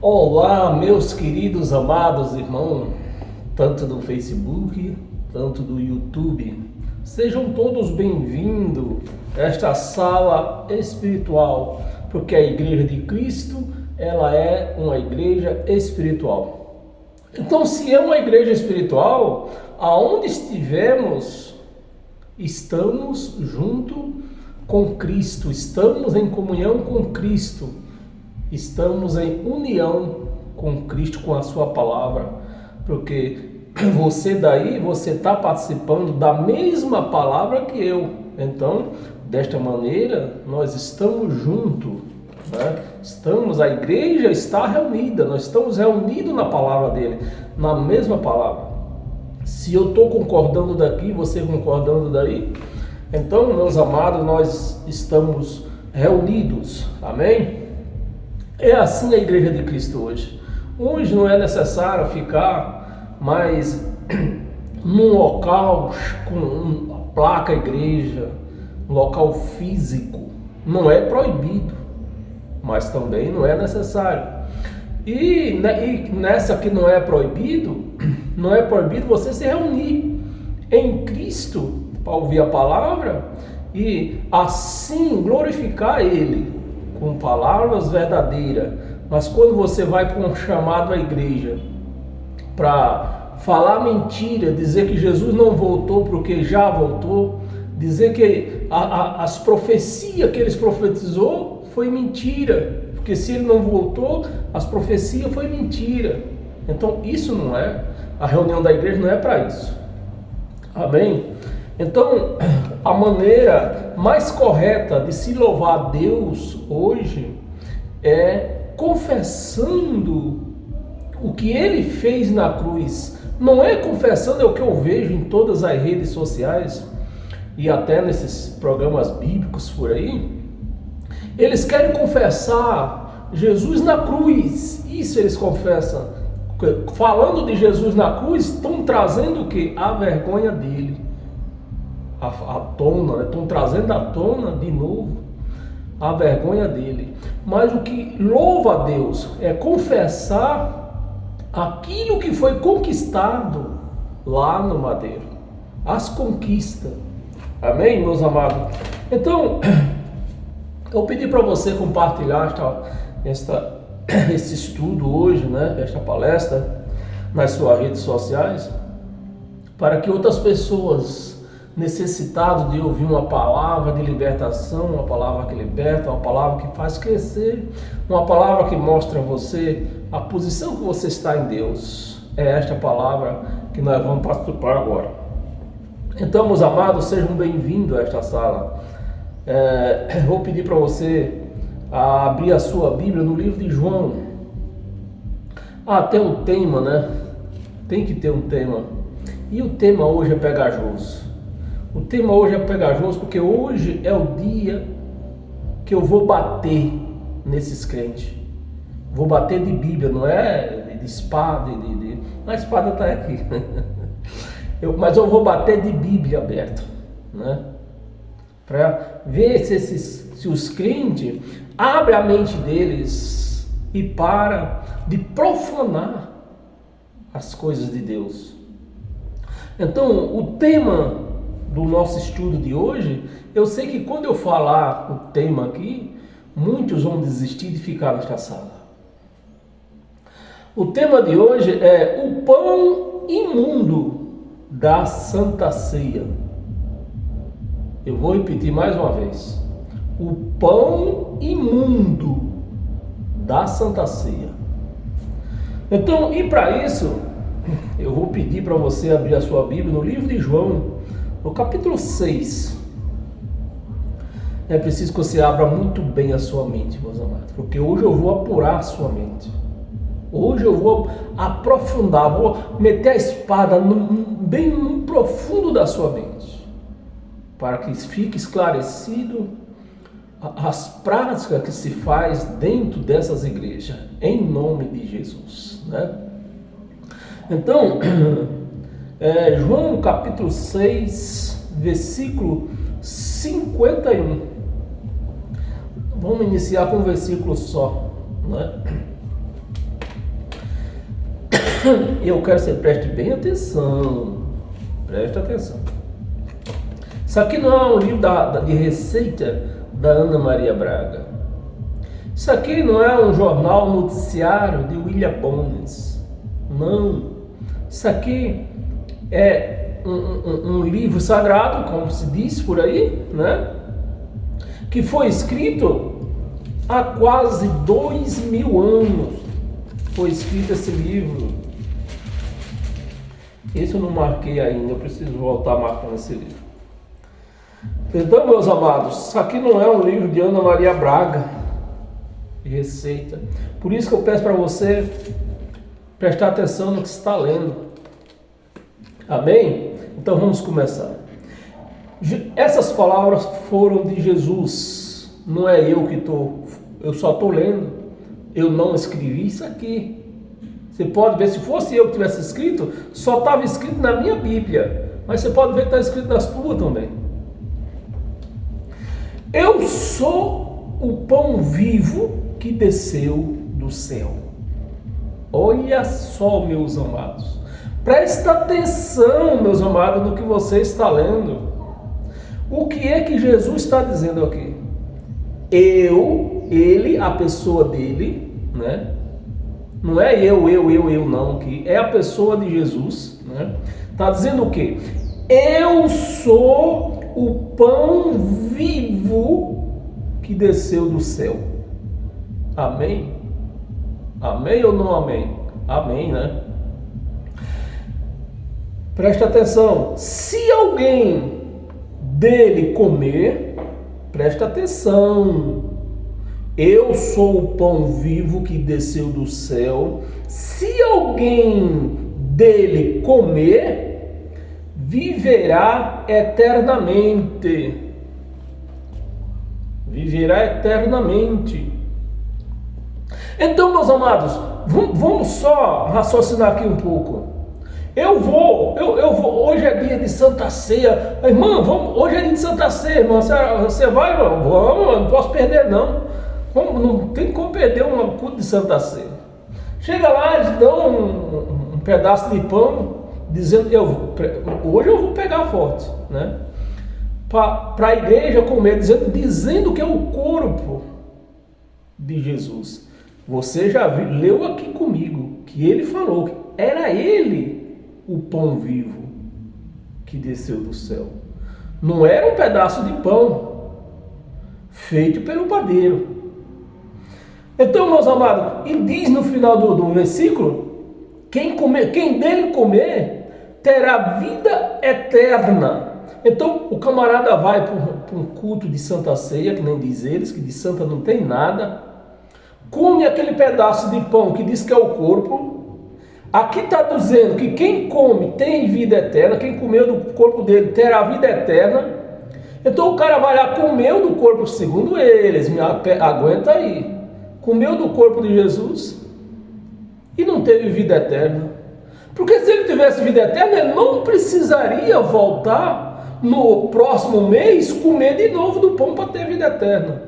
Olá, meus queridos amados irmãos, tanto do Facebook, tanto do YouTube. Sejam todos bem-vindos a esta sala espiritual, porque a Igreja de Cristo, ela é uma igreja espiritual. Então, se é uma igreja espiritual, aonde estivermos, estamos junto com Cristo, estamos em comunhão com Cristo, estamos em união com Cristo, com a sua palavra, porque você está participando da mesma palavra que eu. Então, desta maneira, nós estamos juntos, né? A igreja está reunida, nós estamos reunidos na palavra dele, na mesma palavra. Se eu estou concordando daqui, você concordando daí, então, meus amados, nós estamos reunidos, amém? É assim a Igreja de Cristo hoje. Hoje não é necessário ficar mais num local com uma placa igreja, um local físico. Não é proibido, mas também não é necessário. E nessa que não é proibido você se reunir em Cristo para ouvir a palavra e assim glorificar Ele com palavras verdadeiras. Mas quando você vai para um chamado à igreja para falar mentira, dizer que Jesus não voltou porque já voltou, dizer que as profecias que eles profetizou foi mentira, porque se ele não voltou, as profecias foi mentira. Então isso não é, a reunião da igreja não é para isso. Amém? Então, a maneira mais correta de se louvar a Deus hoje é confessando o que Ele fez na cruz. Não é confessando, é o que eu vejo em todas as redes sociais e até nesses programas bíblicos por aí. Eles querem confessar Jesus na cruz. Isso eles confessam. Falando de Jesus na cruz, estão trazendo o que? A vergonha dele. À tona, estão trazendo à tona de novo a vergonha dele. Mas o que louva a Deus é confessar aquilo que foi conquistado lá no madeiro, as conquistas. Amém, meus amados? Então, eu pedi para você compartilhar esse estudo hoje, né? Esta palestra nas suas redes sociais, para que outras pessoas necessitado de ouvir uma palavra de libertação, uma palavra que liberta, uma palavra que faz crescer, uma palavra que mostra a você a posição que você está em Deus. É esta palavra que nós vamos participar agora. Então, meus amados, sejam bem-vindos a esta sala. Vou pedir para você abrir a sua Bíblia no livro de João. Tem um tema, né? Tem que ter um tema. E o tema hoje é pegajoso. O tema hoje é pegajoso porque hoje é o dia que eu vou bater nesses crentes. Vou bater de Bíblia, não é de espada. A espada está aqui. Mas eu vou bater de Bíblia aberta, né? Para ver se os crentes abrem a mente deles e para de profanar as coisas de Deus. Então, o tema do nosso estudo de hoje, eu sei que quando eu falar o tema aqui, muitos vão desistir de ficar nesta sala. O tema de hoje é o pão imundo da Santa Ceia. Eu vou repetir mais uma vez. O pão imundo da Santa Ceia. Então, e para isso, eu vou pedir para você abrir a sua Bíblia no livro de João, no capítulo 6, é preciso que você abra muito bem a sua mente, meus amados, porque hoje eu vou apurar a sua mente. Hoje eu vou aprofundar, vou meter a espada bem no profundo da sua mente, para que fique esclarecido as práticas que se faz dentro dessas igrejas, em nome de Jesus, né? Então, João capítulo 6, versículo 51. Vamos iniciar com um versículo só, né? Eu quero que você preste bem atenção. Preste atenção. Isso aqui não é um livro de receita da Ana Maria Braga. Isso aqui não é um jornal noticiário de William Bonner. Não. Isso aqui é um livro sagrado, como se diz por aí, né? Que foi escrito há quase 2000 anos. Foi escrito esse livro. Esse eu não marquei ainda, eu preciso voltar marcando esse livro. Então, meus amados, isso aqui não é um livro de Ana Maria Braga, de receita. Por isso que eu peço para você prestar atenção no que você está lendo. Amém? Então vamos começar. Essas palavras foram de Jesus. Não é eu que estou, eu só estou lendo. Eu não escrevi isso aqui. Você pode ver, se fosse eu que tivesse escrito, só estava escrito na minha Bíblia. Mas você pode ver que está escrito nas tuas também. Eu sou o pão vivo que desceu do céu. Olha só, meus amados. Presta atenção, meus amados, no que você está lendo. O que é que Jesus está dizendo aqui? Ele, a pessoa dele, né? Não é eu não, que é a pessoa de Jesus, né? Está dizendo o quê? Eu sou o pão vivo que desceu do céu. Amém? Amém ou não amém? Amém, né? Presta atenção. Se alguém dele comer, presta atenção. Eu sou o pão vivo que desceu do céu. Se alguém dele comer, viverá eternamente. Viverá eternamente. Então, meus amados, vamos só raciocinar aqui um pouco. Eu vou, hoje é dia de Santa Ceia. Irmã, hoje é dia de Santa Ceia, irmã. Você vai, irmão? Vamos, não posso perder, não. Não tem como perder um culto de Santa Ceia. Chega lá, eles dão um pedaço de pão, dizendo, hoje eu vou pegar forte, né? Para a igreja comer, dizendo que é o corpo de Jesus. Você já leu aqui comigo, que ele falou que era ele o pão vivo que desceu do céu. Não era um pedaço de pão feito pelo padeiro. Então, meus amados, e diz no final do versículo, quem dele comer terá vida eterna. Então o camarada vai para um culto de Santa Ceia, que nem diz eles, que de santa não tem nada, come aquele pedaço de pão que diz que é o corpo. Aqui está dizendo que quem come tem vida eterna, quem comeu do corpo dele terá vida eterna. Então o cara vai lá, comeu do corpo, segundo eles, aguenta aí, comeu do corpo de Jesus e não teve vida eterna. Porque se ele tivesse vida eterna, ele não precisaria voltar no próximo mês comer de novo do pão para ter vida eterna.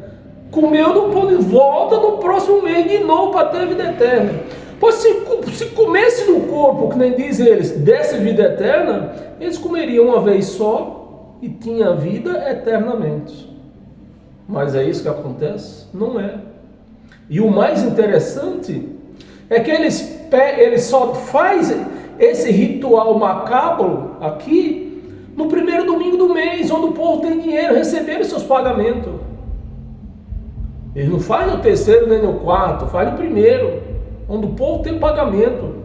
Comeu do pão e volta no próximo mês de novo para ter vida eterna. Pois se comesse do corpo, que nem diz eles, desse vida eterna, eles comeriam uma vez só e tinha vida eternamente. Mas é isso que acontece? Não é. E o mais interessante é que eles só fazem esse ritual macabro aqui no primeiro domingo do mês, onde o povo tem dinheiro, receber os seus pagamentos. Eles não fazem no terceiro nem no quarto, fazem no primeiro, onde o povo tem pagamento.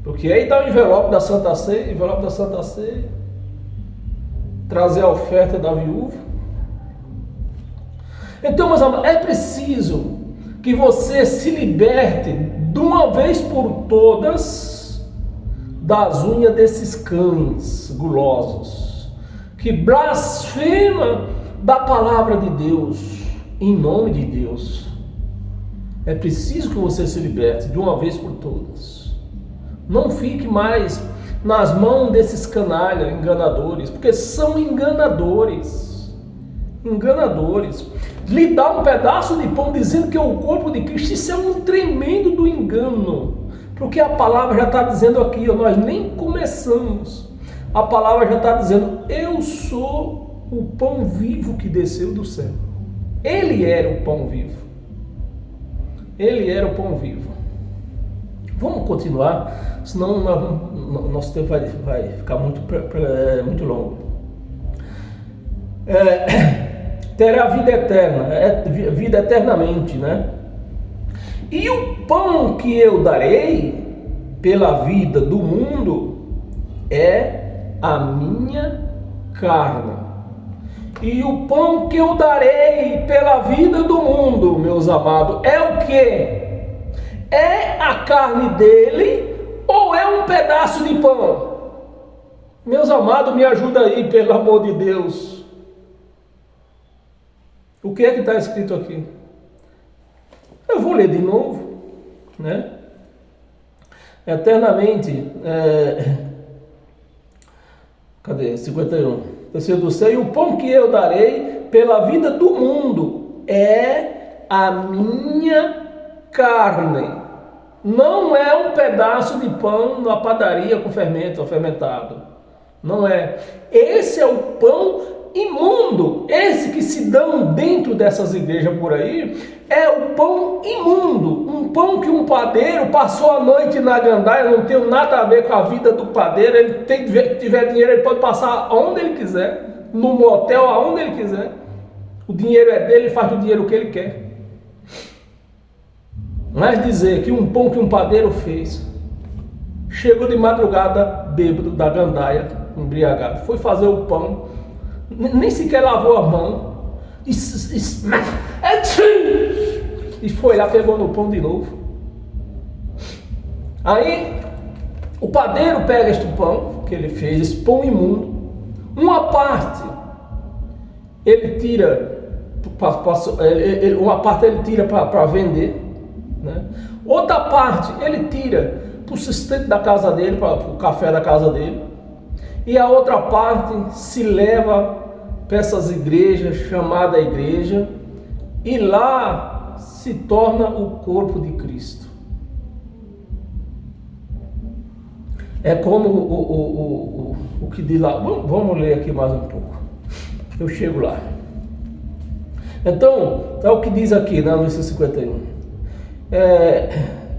Porque aí dá o envelope da Santa Ceia, trazer a oferta da viúva. Então, meus amados, é preciso que você se liberte de uma vez por todas das unhas desses cães gulosos que blasfemam da palavra de Deus, em nome de Deus. É preciso que você se liberte de uma vez por todas. Não fique mais nas mãos desses canalhas enganadores, porque são enganadores. Lhe dá um pedaço de pão dizendo que é o corpo de Cristo. Isso é um tremendo do engano. Porque a palavra já está dizendo aqui, ó, nós nem começamos. A palavra já está dizendo, eu sou o pão vivo que desceu do céu. Ele era o pão vivo. Ele era o pão vivo. Vamos continuar, senão nosso tempo vai ficar muito longo. Terá vida eterna, vida eternamente, né? E o pão que eu darei pela vida do mundo é a minha carne. E o pão que eu darei pela vida do mundo, meus amados, é o quê? É a carne dele ou é um pedaço de pão? Meus amados, me ajuda aí, pelo amor de Deus. O que é que está escrito aqui? Eu vou ler de novo, né? Eternamente, cadê? 51. Desceu do céu, e o pão que eu darei pela vida do mundo é a minha carne. Não é um pedaço de pão na padaria com fermento ou fermentado. Não é. Esse é o pão imundo. Esse que se dão dentro dessas igrejas por aí é o pão imundo. Um pão que um padeiro passou a noite na gandaia, não tem nada a ver com a vida do padeiro. Ele tiver dinheiro, ele pode passar aonde ele quiser, no motel, aonde ele quiser. O dinheiro é dele, ele faz do dinheiro o que ele quer. Mas dizer que um pão que um padeiro fez, chegou de madrugada bêbado da gandaia, embriagado, foi fazer o pão, nem sequer lavou a mão, e foi lá, pegou no pão de novo. Aí o padeiro pega este pão que ele fez, esse pão imundo, uma parte ele tira, uma parte ele tira para vender, né? Outra parte ele tira para o sustento da casa dele, para o café da casa dele, e a outra parte se leva para essas igrejas, chamada igreja, e lá se torna o corpo de Cristo. É como o que diz lá. Vamos ler aqui mais um pouco, eu chego lá. Então, é o que diz aqui, no versículo 51.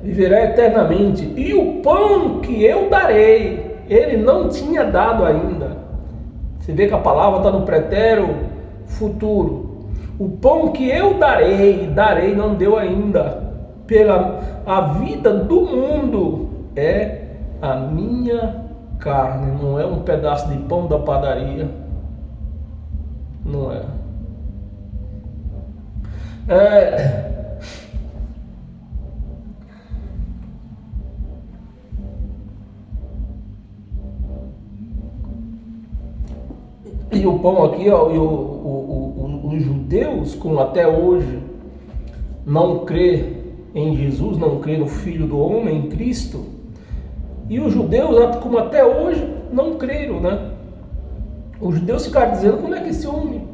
Viverá eternamente, e o pão que eu darei, ele não tinha dado ainda. Você vê que a palavra está no pretérito futuro. O pão que eu darei não deu ainda, pela a vida do mundo é a minha carne, não é um pedaço de pão da padaria, não é. E o pão aqui, ó, os judeus, como até hoje não crê em Jesus, não crê no Filho do Homem, em Cristo, e os judeus, como até hoje, não creram, né? Os judeus ficaram dizendo, como é que esse homem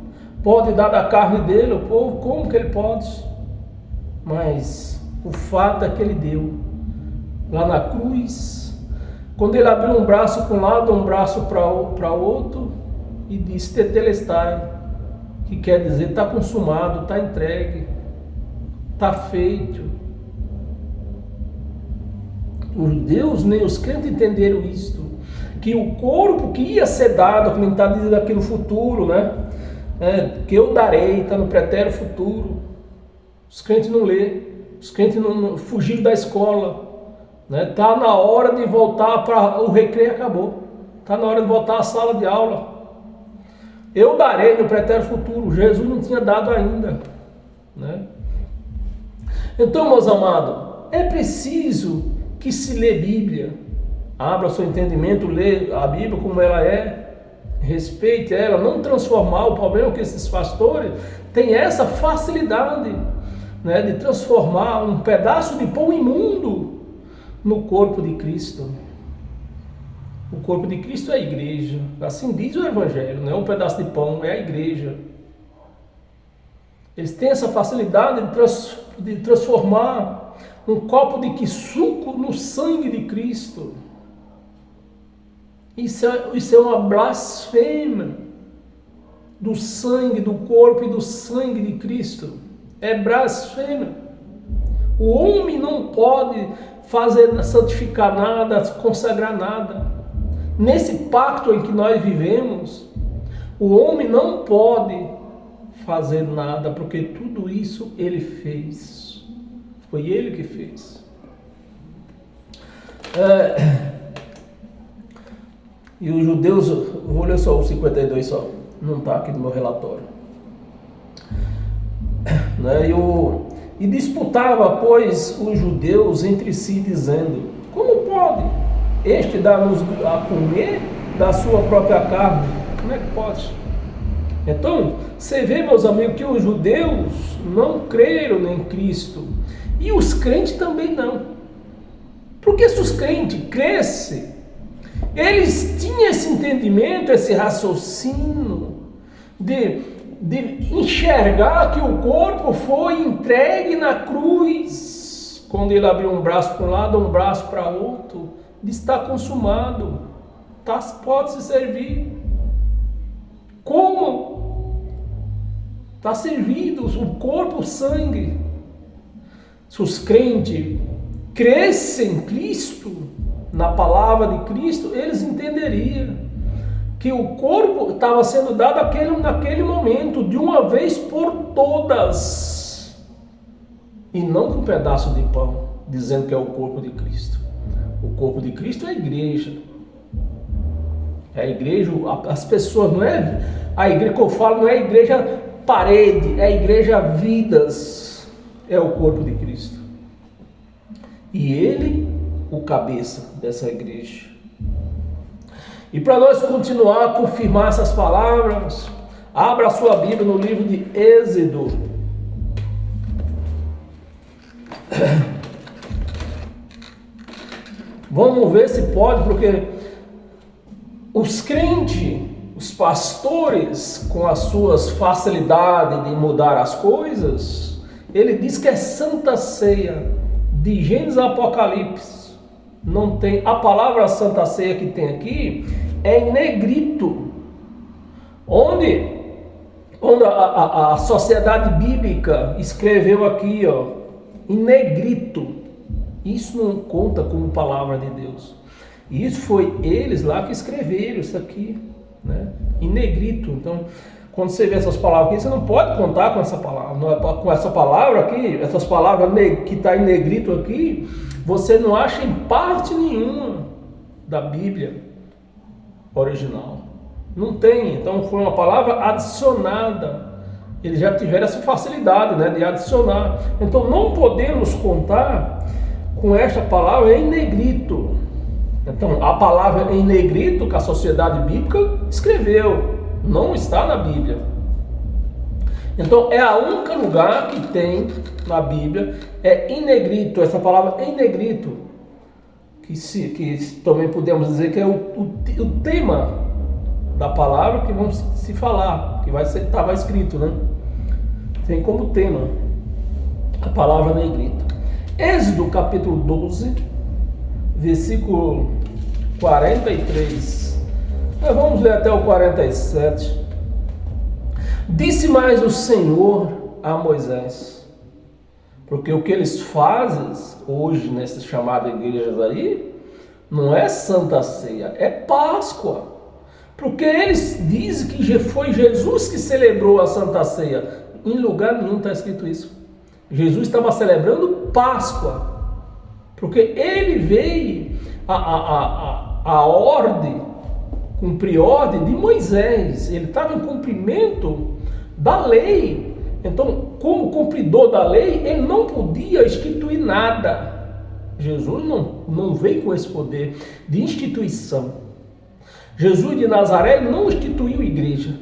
pode dar da carne dele, o povo, como que ele pode? Mas o fato é que ele deu, lá na cruz, quando ele abriu um braço para um lado, um braço para outro, e disse tetelestai, que quer dizer está consumado, está entregue, está feito. Os judeus, nem os crentes entenderam isto, que o corpo que ia ser dado, como está dizendo aqui no futuro, né? Que eu darei, está no pretérito futuro. Os crentes não lêem, os crentes não fugiram da escola, né? Está na hora de voltar para o recreio, acabou, está na hora de voltar à sala de aula. Eu darei no pretérito futuro, Jesus não tinha dado ainda, né? Então, meus amados, é preciso que se lê Bíblia, abra seu entendimento, lê a Bíblia como ela é, respeite ela, não transformar. O problema é que esses pastores têm essa facilidade, né, de transformar um pedaço de pão imundo no corpo de Cristo. O corpo de Cristo é a igreja, assim diz o Evangelho, não é um pedaço de pão, é a igreja. Eles têm essa facilidade de transformar um copo de suco no sangue de Cristo. Isso é uma blasfêmia do sangue, do corpo e do sangue de Cristo. É blasfêmia. O homem não pode santificar nada, consagrar nada. Nesse pacto em que nós vivemos, o homem não pode fazer nada, porque tudo isso ele fez. Foi ele que fez. E os judeus, vou ler só o 52 só, não está aqui no meu relatório. E disputava, pois, os judeus entre si, dizendo: como pode este dar-nos a comer da sua própria carne? Como é que pode? Então, você vê, meus amigos, que os judeus não creram em Cristo. E os crentes também não. Porque se os crentes crescem, eles tinham esse entendimento, esse raciocínio de enxergar que o corpo foi entregue na cruz. Quando ele abriu um braço para um lado, um braço para outro, está consumado, pode se servir. Como? Está servido o corpo, o sangue. Se os crentes crescem em Cristo, na palavra de Cristo, eles entenderiam que o corpo estava sendo dado naquele momento, de uma vez por todas, e não com um pedaço de pão, dizendo que é o corpo de Cristo. O corpo de Cristo é a igreja. É a igreja, as pessoas, não é a igreja que eu falo, não é a igreja parede, é a igreja vidas, é o corpo de Cristo. E ele, o cabeça dessa igreja. E para nós continuar a confirmar essas palavras, abra a sua Bíblia no livro de Êxodo. Vamos ver se pode, porque os crentes, os pastores, com as suas facilidades de mudar as coisas, ele diz que é Santa Ceia, de Gênesis a Apocalipse. Não tem, a palavra Santa Ceia que tem aqui é em negrito, onde a sociedade bíblica escreveu aqui, em negrito. Isso não conta como palavra de Deus. Isso foi eles lá que escreveram isso aqui, né? Em negrito. Então, quando você vê essas palavras aqui, você não pode contar com essa palavra. Com essa palavra aqui, essas palavras que está em negrito aqui, você não acha em parte nenhuma da Bíblia original. Não tem. Então foi uma palavra adicionada. Eles já tiveram essa facilidade, né, de adicionar. Então não podemos contar com esta palavra em negrito. Então a palavra em negrito que a sociedade bíblica escreveu não está na Bíblia. Então é a única lugar que tem na Bíblia é em negrito, essa palavra em negrito, que também podemos dizer que é o tema da palavra que vamos se falar, que estava escrito, né? Tem como tema a palavra negrito. Êxodo capítulo 12, versículo 43. Vamos ler até o 47. Disse mais o Senhor a Moisés, porque o que eles fazem hoje nessas chamadas igrejas aí, não é Santa Ceia, é Páscoa. Porque eles dizem que foi Jesus que celebrou a Santa Ceia. Em lugar nenhum está escrito isso. Jesus estava celebrando Páscoa, porque ele veio a ordem, cumprir ordem de Moisés. Ele estava em cumprimento da lei. Então, como cumpridor da lei, ele não podia instituir nada. Jesus não veio com esse poder de instituição. Jesus de Nazaré não instituiu igreja.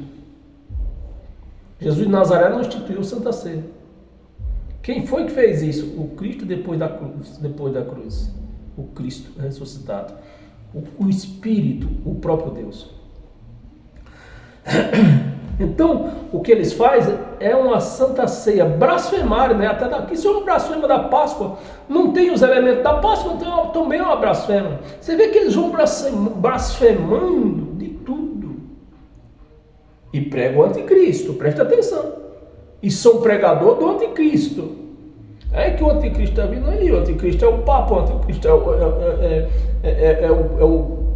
Jesus de Nazaré não instituiu Santa Ceia. Quem foi que fez isso? O Cristo depois da cruz. O Cristo ressuscitado. O Espírito, o próprio Deus. Então, o que eles fazem é uma santa ceia, blasfemária, né? Até daqui, se é uma blasfema da Páscoa, não tem os elementos da Páscoa, então também é uma blasfema. Você vê que eles vão blasfemando de tudo. E pregam o anticristo, presta atenção. E são pregador do anticristo. É que o anticristo está vindo aí, o anticristo é o Papa, o anticristo é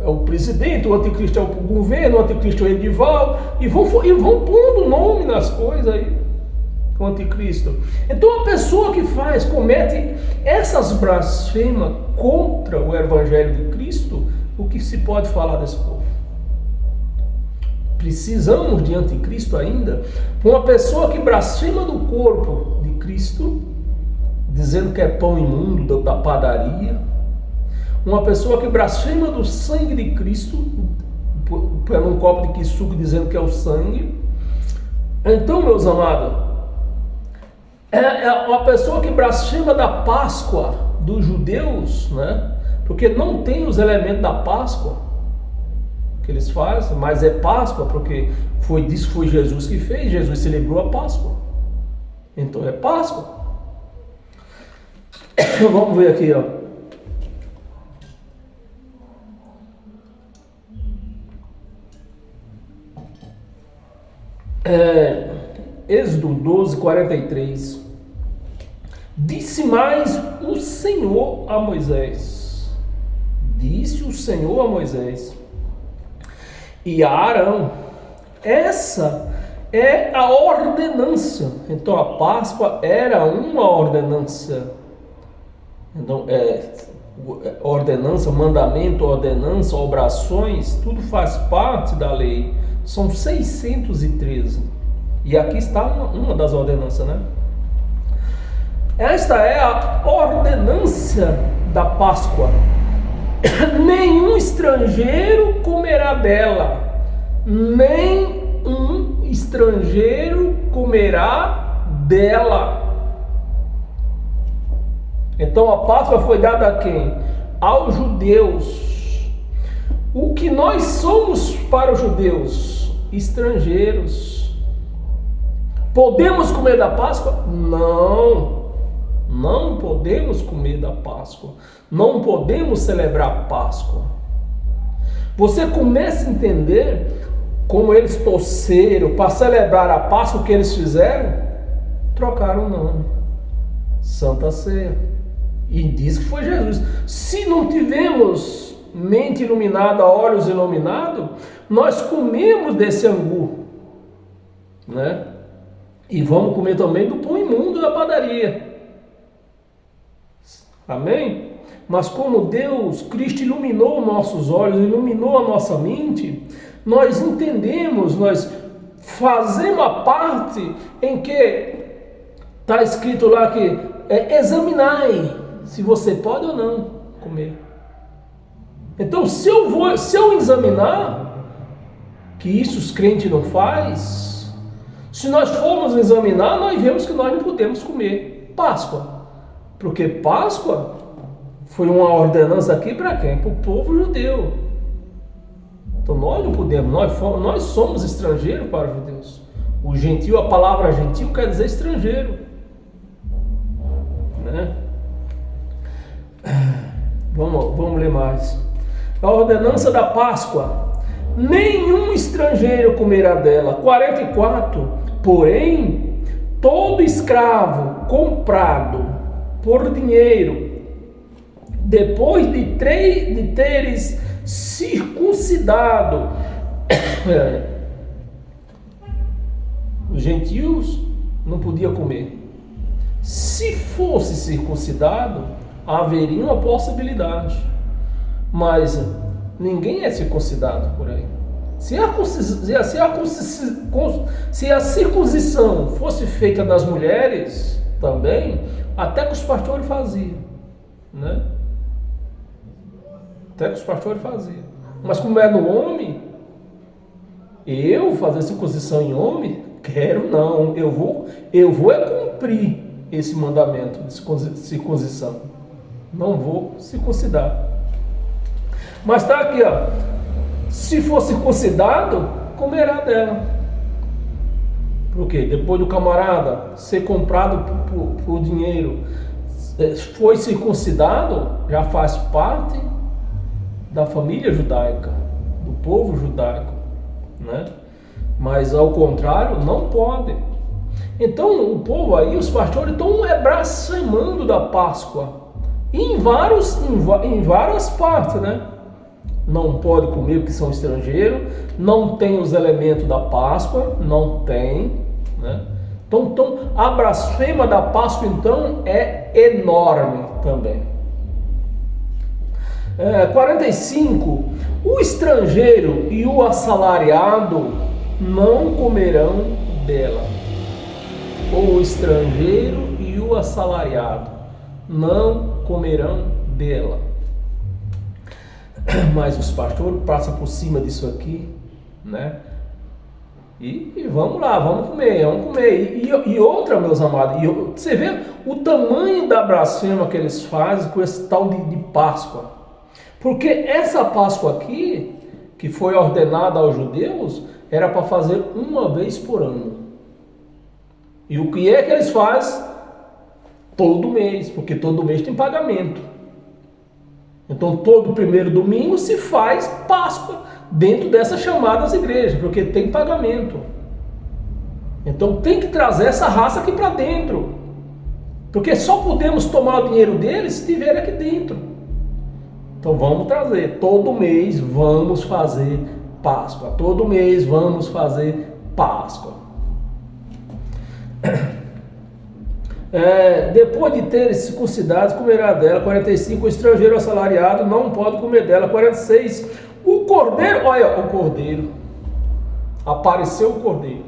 o presidente, o anticristo é o governo, o anticristo é o Edival, e vão pondo nome nas coisas aí, o anticristo. Então a pessoa que comete essas blasfemas contra o evangelho de Cristo, o que se pode falar desse povo? Precisamos de anticristo ainda? Uma pessoa que blasfema do corpo de Cristo, dizendo que é pão imundo da padaria, uma pessoa que blasfema do sangue de Cristo, pelo um copo de quissuco dizendo que é o sangue. Então, meus amados, é uma pessoa que blasfema da Páscoa dos judeus, né? Porque não tem os elementos da Páscoa que eles fazem, mas é Páscoa porque foi Jesus que fez, Jesus celebrou a Páscoa. Então é Páscoa. Vamos ver aqui, ó. Êxodo 12, 43. Disse mais o Senhor a Moisés. Disse o Senhor a Moisés e a Arão. Essa é a ordenança. Então a Páscoa era uma ordenança. Então, ordenança, mandamento, ordenança, obrações, tudo faz parte da lei. São 613. E aqui está uma das ordenanças, né? Esta é a ordenança da Páscoa. Nenhum estrangeiro comerá dela. Nenhum estrangeiro comerá dela. Então a Páscoa foi dada a quem? Aos judeus. O que nós somos para os judeus? Estrangeiros. Podemos comer da Páscoa? Não. Não podemos comer da Páscoa. Não podemos celebrar a Páscoa. Você começa a entender como eles torceram para celebrar a Páscoa. O que eles fizeram? Trocaram o nome. Santa Ceia. E diz que foi Jesus. Se não tivemos mente iluminada, olhos iluminados, nós comemos desse angu, né? E vamos comer também do pão imundo da padaria. Amém? Mas como Deus, Cristo iluminou nossos olhos, iluminou a nossa mente, nós entendemos, nós fazemos a parte em que está escrito lá que examinai se você pode ou não comer. Então, se eu examinar, que isso os crentes não faz, se nós formos examinar, nós vemos que nós não podemos comer Páscoa. Porque Páscoa foi uma ordenança aqui para quem? Para o povo judeu. Então nós não podemos, nós somos estrangeiros para os judeus. O gentil, a palavra gentil quer dizer estrangeiro, né? Vamos ler mais. A ordenança da Páscoa. Nenhum estrangeiro comerá dela. 44. Porém, todo escravo comprado por dinheiro, depois de teres circuncidado, os gentios não podiam comer. Se fosse circuncidado, haveria uma possibilidade, mas ninguém é circuncidado por aí. Se a circuncisão fosse feita das mulheres também, até que os pastores faziam, né? Até que os pastores faziam. Mas como é no homem, eu fazer circuncisão em homem, quero não. Eu vou cumprir esse mandamento de circuncisão. Não vou circuncidar. Mas está aqui, ó. Se for circuncidado, comerá dela. Por quê? Depois do camarada ser comprado por dinheiro, foi circuncidado, já faz parte da família judaica, do povo judaico, né? Mas ao contrário, não pode. Então o povo aí, os pastores, estão blasfemando da Páscoa em várias partes, né? Não pode comer porque são estrangeiros, não tem os elementos da Páscoa, não tem, né? Então a blasfema da Páscoa então é enorme também. 45. O estrangeiro e o assalariado não comerão dela. O estrangeiro e o assalariado não comerão dela. Mas os pastores passam por cima disso aqui, né? E vamos lá, vamos comer. E outra, meus amados, você vê o tamanho da blasfema que eles fazem com esse tal de Páscoa. Porque essa Páscoa aqui, que foi ordenada aos judeus, era para fazer uma vez por ano. E o que é que eles fazem? Todo mês, porque todo mês tem pagamento. Então todo primeiro domingo se faz Páscoa dentro dessas chamadas igrejas, porque tem pagamento. Então tem que trazer essa raça aqui para dentro, porque só podemos tomar o dinheiro deles se estiver aqui dentro. Então vamos trazer, todo mês vamos fazer Páscoa, todo mês vamos fazer Páscoa. Depois de ter circuncidado, comerá dela. 45, o estrangeiro assalariado não pode comer dela. 46, o cordeiro, olha o cordeiro, apareceu o cordeiro.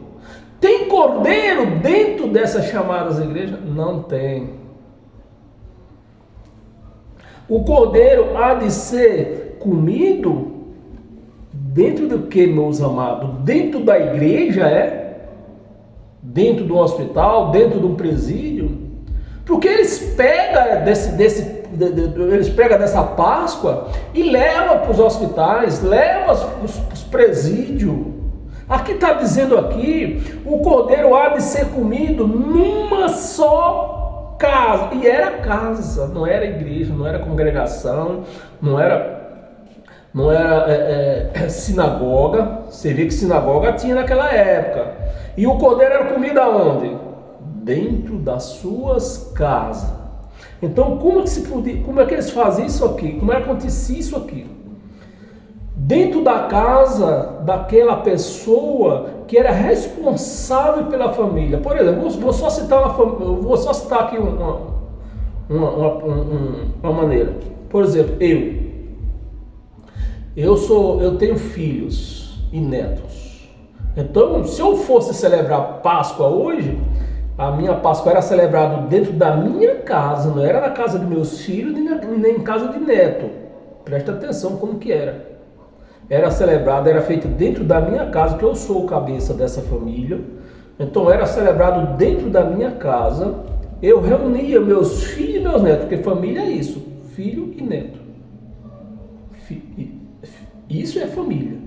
Tem cordeiro dentro dessas chamadas igrejas? Não tem. O cordeiro há de ser comido dentro do que, meus amados? Dentro da igreja, dentro do hospital, dentro de um presídio, porque eles pegam eles pegam dessa Páscoa e levam para os hospitais, levam para os presídios. Aqui está dizendo aqui, o cordeiro há de ser comido numa só casa, e era casa, não era igreja, não era congregação, não era sinagoga. Você vê que sinagoga tinha naquela época. E o cordeiro era comido aonde? Dentro das suas casas. Então como é que eles faziam isso aqui? Como é que acontecia isso aqui? Dentro da casa daquela pessoa que era responsável pela família. Por exemplo, vou só citar aqui uma maneira. Por exemplo, eu tenho filhos e netos. Então, se eu fosse celebrar Páscoa hoje, a minha Páscoa era celebrada dentro da minha casa, não era na casa de meus filhos, nem em casa de neto. Presta atenção como que era. Era celebrado, era feito dentro da minha casa, que eu sou o cabeça dessa família. Então era celebrado dentro da minha casa. Eu reunia meus filhos e meus netos, porque família é isso, filho e neto. Isso é família.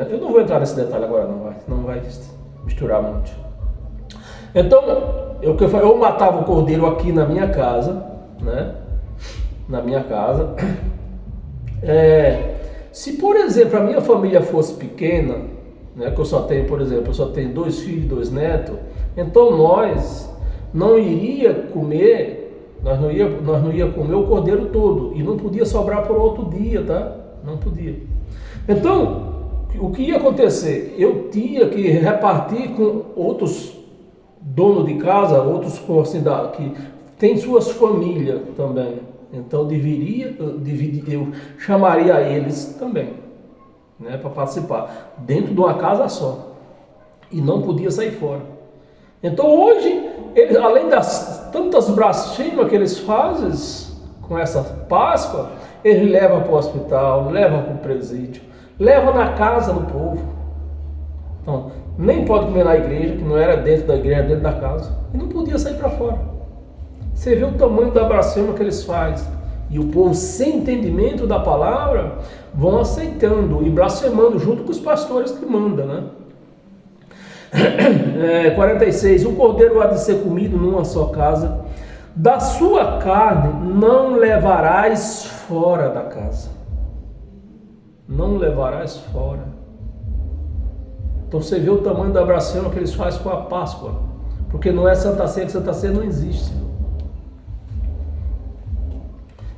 Eu não vou entrar nesse detalhe agora, não vai misturar muito. Então, eu matava o cordeiro aqui na minha casa, né? Na minha casa. Se, por exemplo, a minha família fosse pequena, né? Que eu só tenho 2 filhos e 2 netos, então nós não iria comer o cordeiro todo, e não podia sobrar por outro dia, tá? Não podia. Então, o que ia acontecer? Eu tinha que repartir com outros donos de casa, outros que têm suas famílias também. Então eu chamaria eles também, né, para participar, dentro de uma casa só. E não podia sair fora. Então hoje, além das tantas blasfêmias que eles fazem com essa Páscoa, eles levam para o hospital, levam para o presídio, leva na casa do povo. Então, nem pode comer na igreja, que não era dentro da igreja, era dentro da casa. E não podia sair para fora. Você vê o tamanho da blasfêmia que eles fazem. E o povo, sem entendimento da palavra, vão aceitando e blasfemando junto com os pastores que mandam, né? 46. O cordeiro há de ser comido numa só casa. Da sua carne não levarás fora da casa. Não levarás fora. Então você vê o tamanho da abração que eles fazem com a Páscoa. Porque não é Santa Ceia, que Santa Ceia não existe.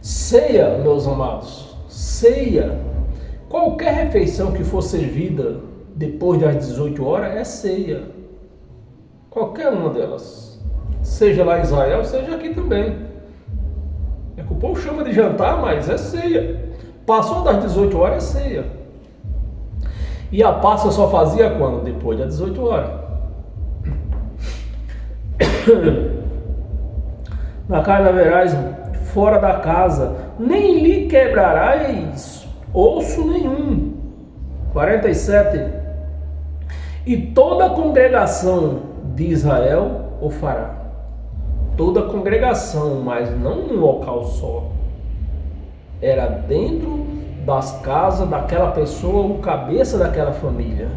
Ceia, meus amados, ceia. Qualquer refeição que for servida depois das 18 horas é ceia. Qualquer uma delas. Seja lá em Israel, seja aqui também. É que o povo chama de jantar, mas é ceia. Passou das 18 horas, é ceia. E a Páscoa só fazia quando? Depois das 18 horas. Na carne haverás fora da casa, nem lhe quebrarás osso nenhum. 47. E toda a congregação de Israel o fará. Toda a congregação, mas não num local só. Era dentro das casas daquela pessoa, o cabeça daquela família.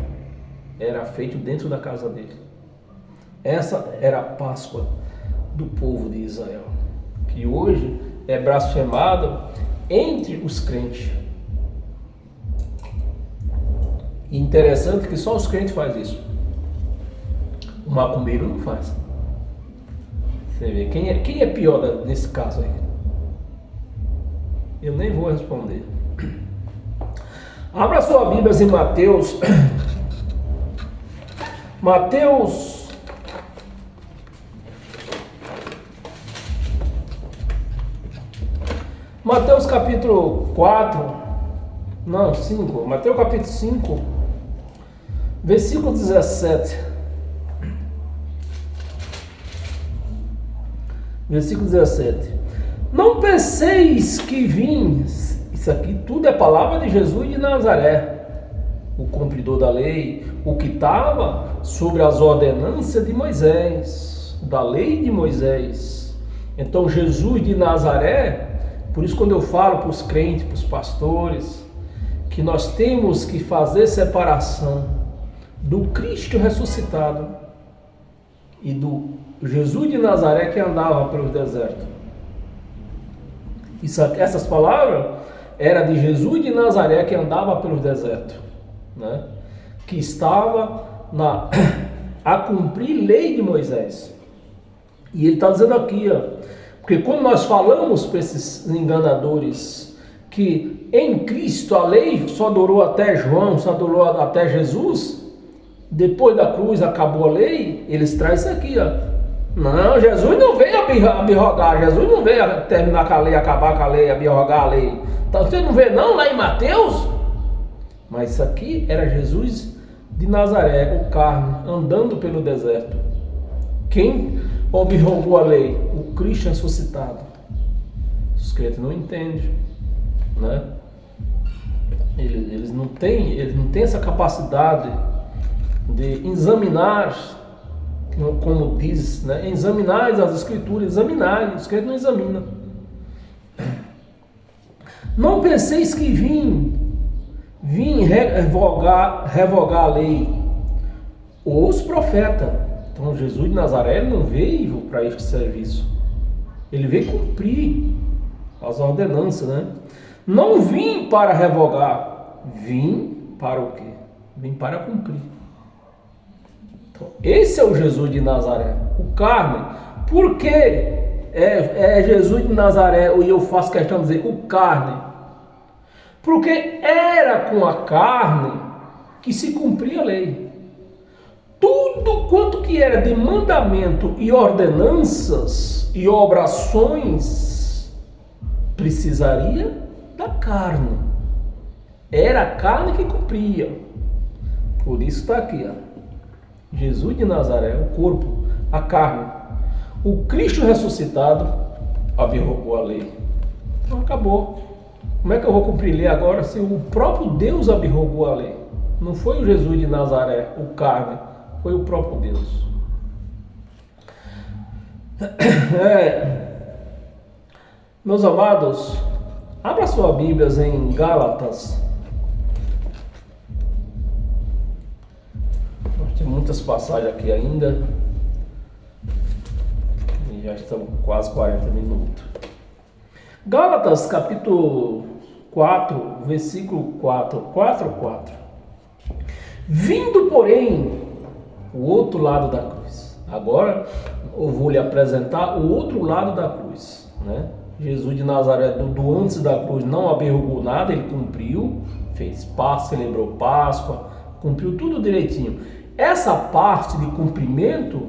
Era feito dentro da casa dele. Essa era a Páscoa do povo de Israel, que hoje é blasfemado entre os crentes. E interessante que só os crentes fazem isso. O macumbeiro não faz. Você vê, quem é pior nesse caso aí? Eu nem vou responder. Abra sua Bíblia em Mateus. Mateus capítulo 5. Mateus capítulo 5, versículo 17. Versículo 17. Não penseis que vim. Isso aqui tudo é palavra de Jesus de Nazaré, o cumpridor da lei, o que estava sobre as ordenanças de Moisés, da lei de Moisés. Então Jesus de Nazaré, por isso quando eu falo para os crentes, para os pastores, que nós temos que fazer separação do Cristo ressuscitado e do Jesus de Nazaré que andava pelos desertos. Essas palavras era de Jesus de Nazaré que andava pelos desertos, né? Que estava a cumprir lei de Moisés. E ele está dizendo aqui, porque quando nós falamos para esses enganadores que em Cristo a lei só durou até João, só durou até Jesus, depois da cruz acabou a lei, eles trazem isso aqui, Não, Jesus não veio abrogar, Jesus não veio terminar com a lei, acabar com a lei, abrogar a lei. Então você não vê não lá em Mateus? Mas isso aqui era Jesus de Nazaré, o carne, andando pelo deserto. Quem abrogou a lei? O Cristo ressuscitado. Os crentes não entendem, né? Eles não têm essa capacidade de examinar, como diz, né? Examinar as escrituras, examinar, os crentes não examinam. Não penseis que vim revogar a lei, ou os profetas. Então Jesus de Nazaré não veio para este serviço, ele veio cumprir as ordenanças, né? Não vim para revogar, vim para o quê? Vim para cumprir. Então, esse é o Jesus de Nazaré, o carne. Por que é Jesus de Nazaré, e eu faço questão de dizer o carne? Porque era com a carne que se cumpria a lei. Tudo quanto que era de mandamento e ordenanças e obrações precisaria da carne. Era a carne que cumpria. Por isso está aqui, Jesus de Nazaré, o corpo, a carne. O Cristo ressuscitado abrogou a lei. Então acabou. Como é que eu vou cumprir a lei agora se o próprio Deus abrogou a lei? Não foi o Jesus de Nazaré, o carne, foi o próprio Deus. Meus amados, abra sua Bíblia em Gálatas. Tem muitas passagens aqui ainda. E já estamos quase 40 minutos. Gálatas, capítulo 4, versículo 4. Vindo, porém, o outro lado da cruz. Agora eu vou lhe apresentar o outro lado da cruz, né? Jesus de Nazaré, do antes da cruz, não aberrugou nada, ele cumpriu, fez Páscoa, celebrou Páscoa, cumpriu tudo direitinho. Essa parte de cumprimento,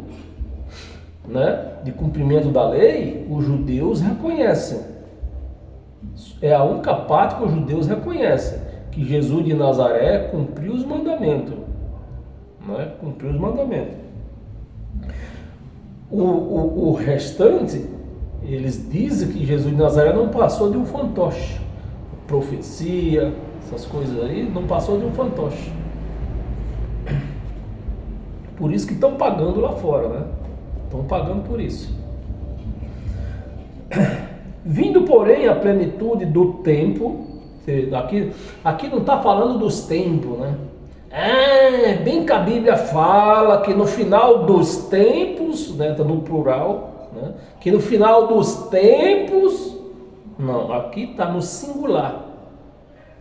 né, de cumprimento da lei, os judeus reconhecem. É a única parte que os judeus reconhecem, que Jesus de Nazaré cumpriu os mandamentos, né? Cumpriu os mandamentos. O restante, eles dizem que Jesus de Nazaré não passou de um fantoche. Profecia, essas coisas aí, não passou de um fantoche. Por isso que estão pagando lá fora, né? Estão pagando por isso. Vindo, porém, a plenitude do tempo, aqui não está falando dos tempos, né? Bem que a Bíblia fala que no final dos tempos, né, está no plural, né, que no final dos tempos, não, aqui está no singular.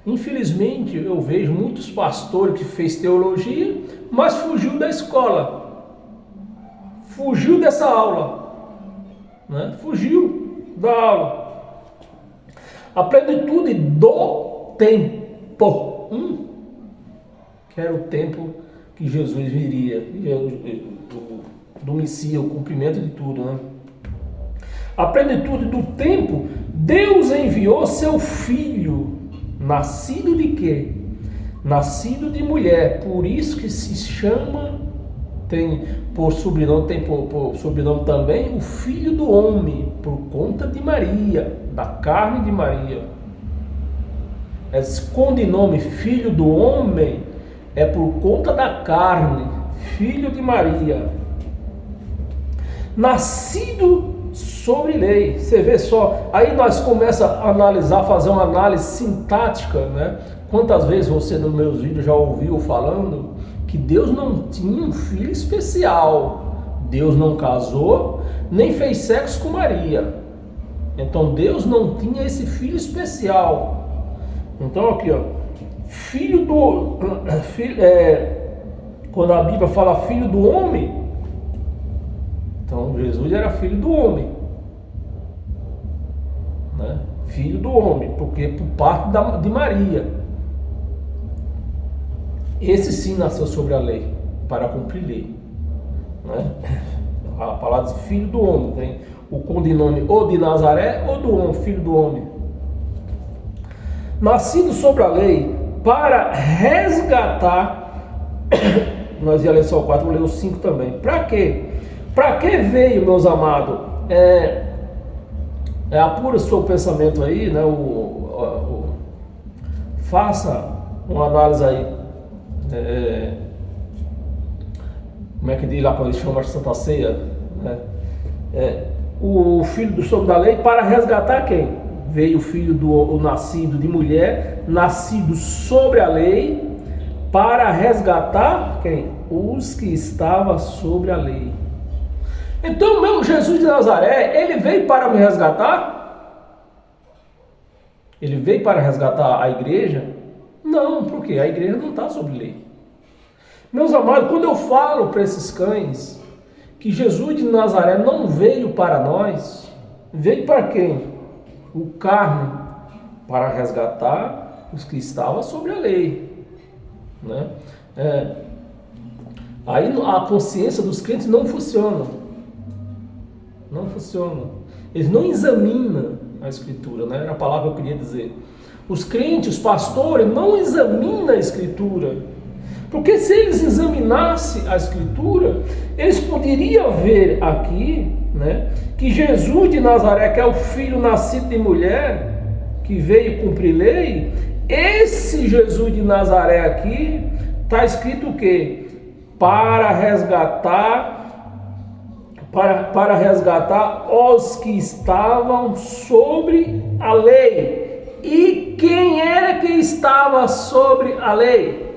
Infelizmente, eu vejo muitos pastores que fez teologia, mas fugiu da escola, fugiu dessa aula, né, fugiu da aula. A plenitude do tempo, que era o tempo que Jesus viria, do Messias, o cumprimento de tudo, né? A plenitude do tempo, Deus enviou seu Filho, nascido de quê? Nascido de mulher, por isso que se chama, tem por sobrenome também, o Filho do Homem, por conta de Maria, da carne de Maria. Esse codinome Filho do Homem é por conta da carne, Filho de Maria. Nascido sobre lei. Você vê só, aí nós começamos a analisar, fazer uma análise sintática, né? Quantas vezes você nos meus vídeos já ouviu falando que Deus não tinha um filho especial. Deus não casou, nem fez sexo com Maria. Então Deus não tinha esse filho especial. Então aqui, ó, quando a Bíblia fala filho do homem, então Jesus era filho do homem, né? Filho do homem, porque por parte de Maria. Esse sim nasceu sobre a lei, para cumprir lei, né? A palavra de filho do homem tem o codinome ou de Nazaré ou do homem, filho do homem. Nascido sobre a lei para resgatar. Nós ia ler só o 4, vou ler o 5 também. Para quê? Para que veio, meus amados? Apura o seu pensamento aí, né? Faça uma análise aí. Como é que diz lá quando eles chamam de Santa Ceia? Né? O filho do sobre da lei para resgatar quem? Veio o filho do nascido de mulher, nascido sobre a lei, para resgatar quem? Os que estavam sobre a lei. Então, meu Jesus de Nazaré, ele veio para me resgatar? Ele veio para resgatar a igreja? Não, porque a igreja não está sob lei. Meus amados, quando eu falo para esses cães que Jesus de Nazaré não veio para nós, veio para quem? O carne, para resgatar os que estavam sobre a lei, né? Aí a consciência dos crentes não funciona. Não funciona. Eles não examinam a Escritura, né? Era a palavra que eu queria dizer. Os crentes, os pastores, não examinam a Escritura. Porque se eles examinassem a Escritura, eles poderiam ver aqui, né, que Jesus de Nazaré, que é o filho nascido de mulher, que veio cumprir lei, esse Jesus de Nazaré aqui, está escrito o quê? Para resgatar os que estavam sobre a lei. E quem era que estava sobre a lei?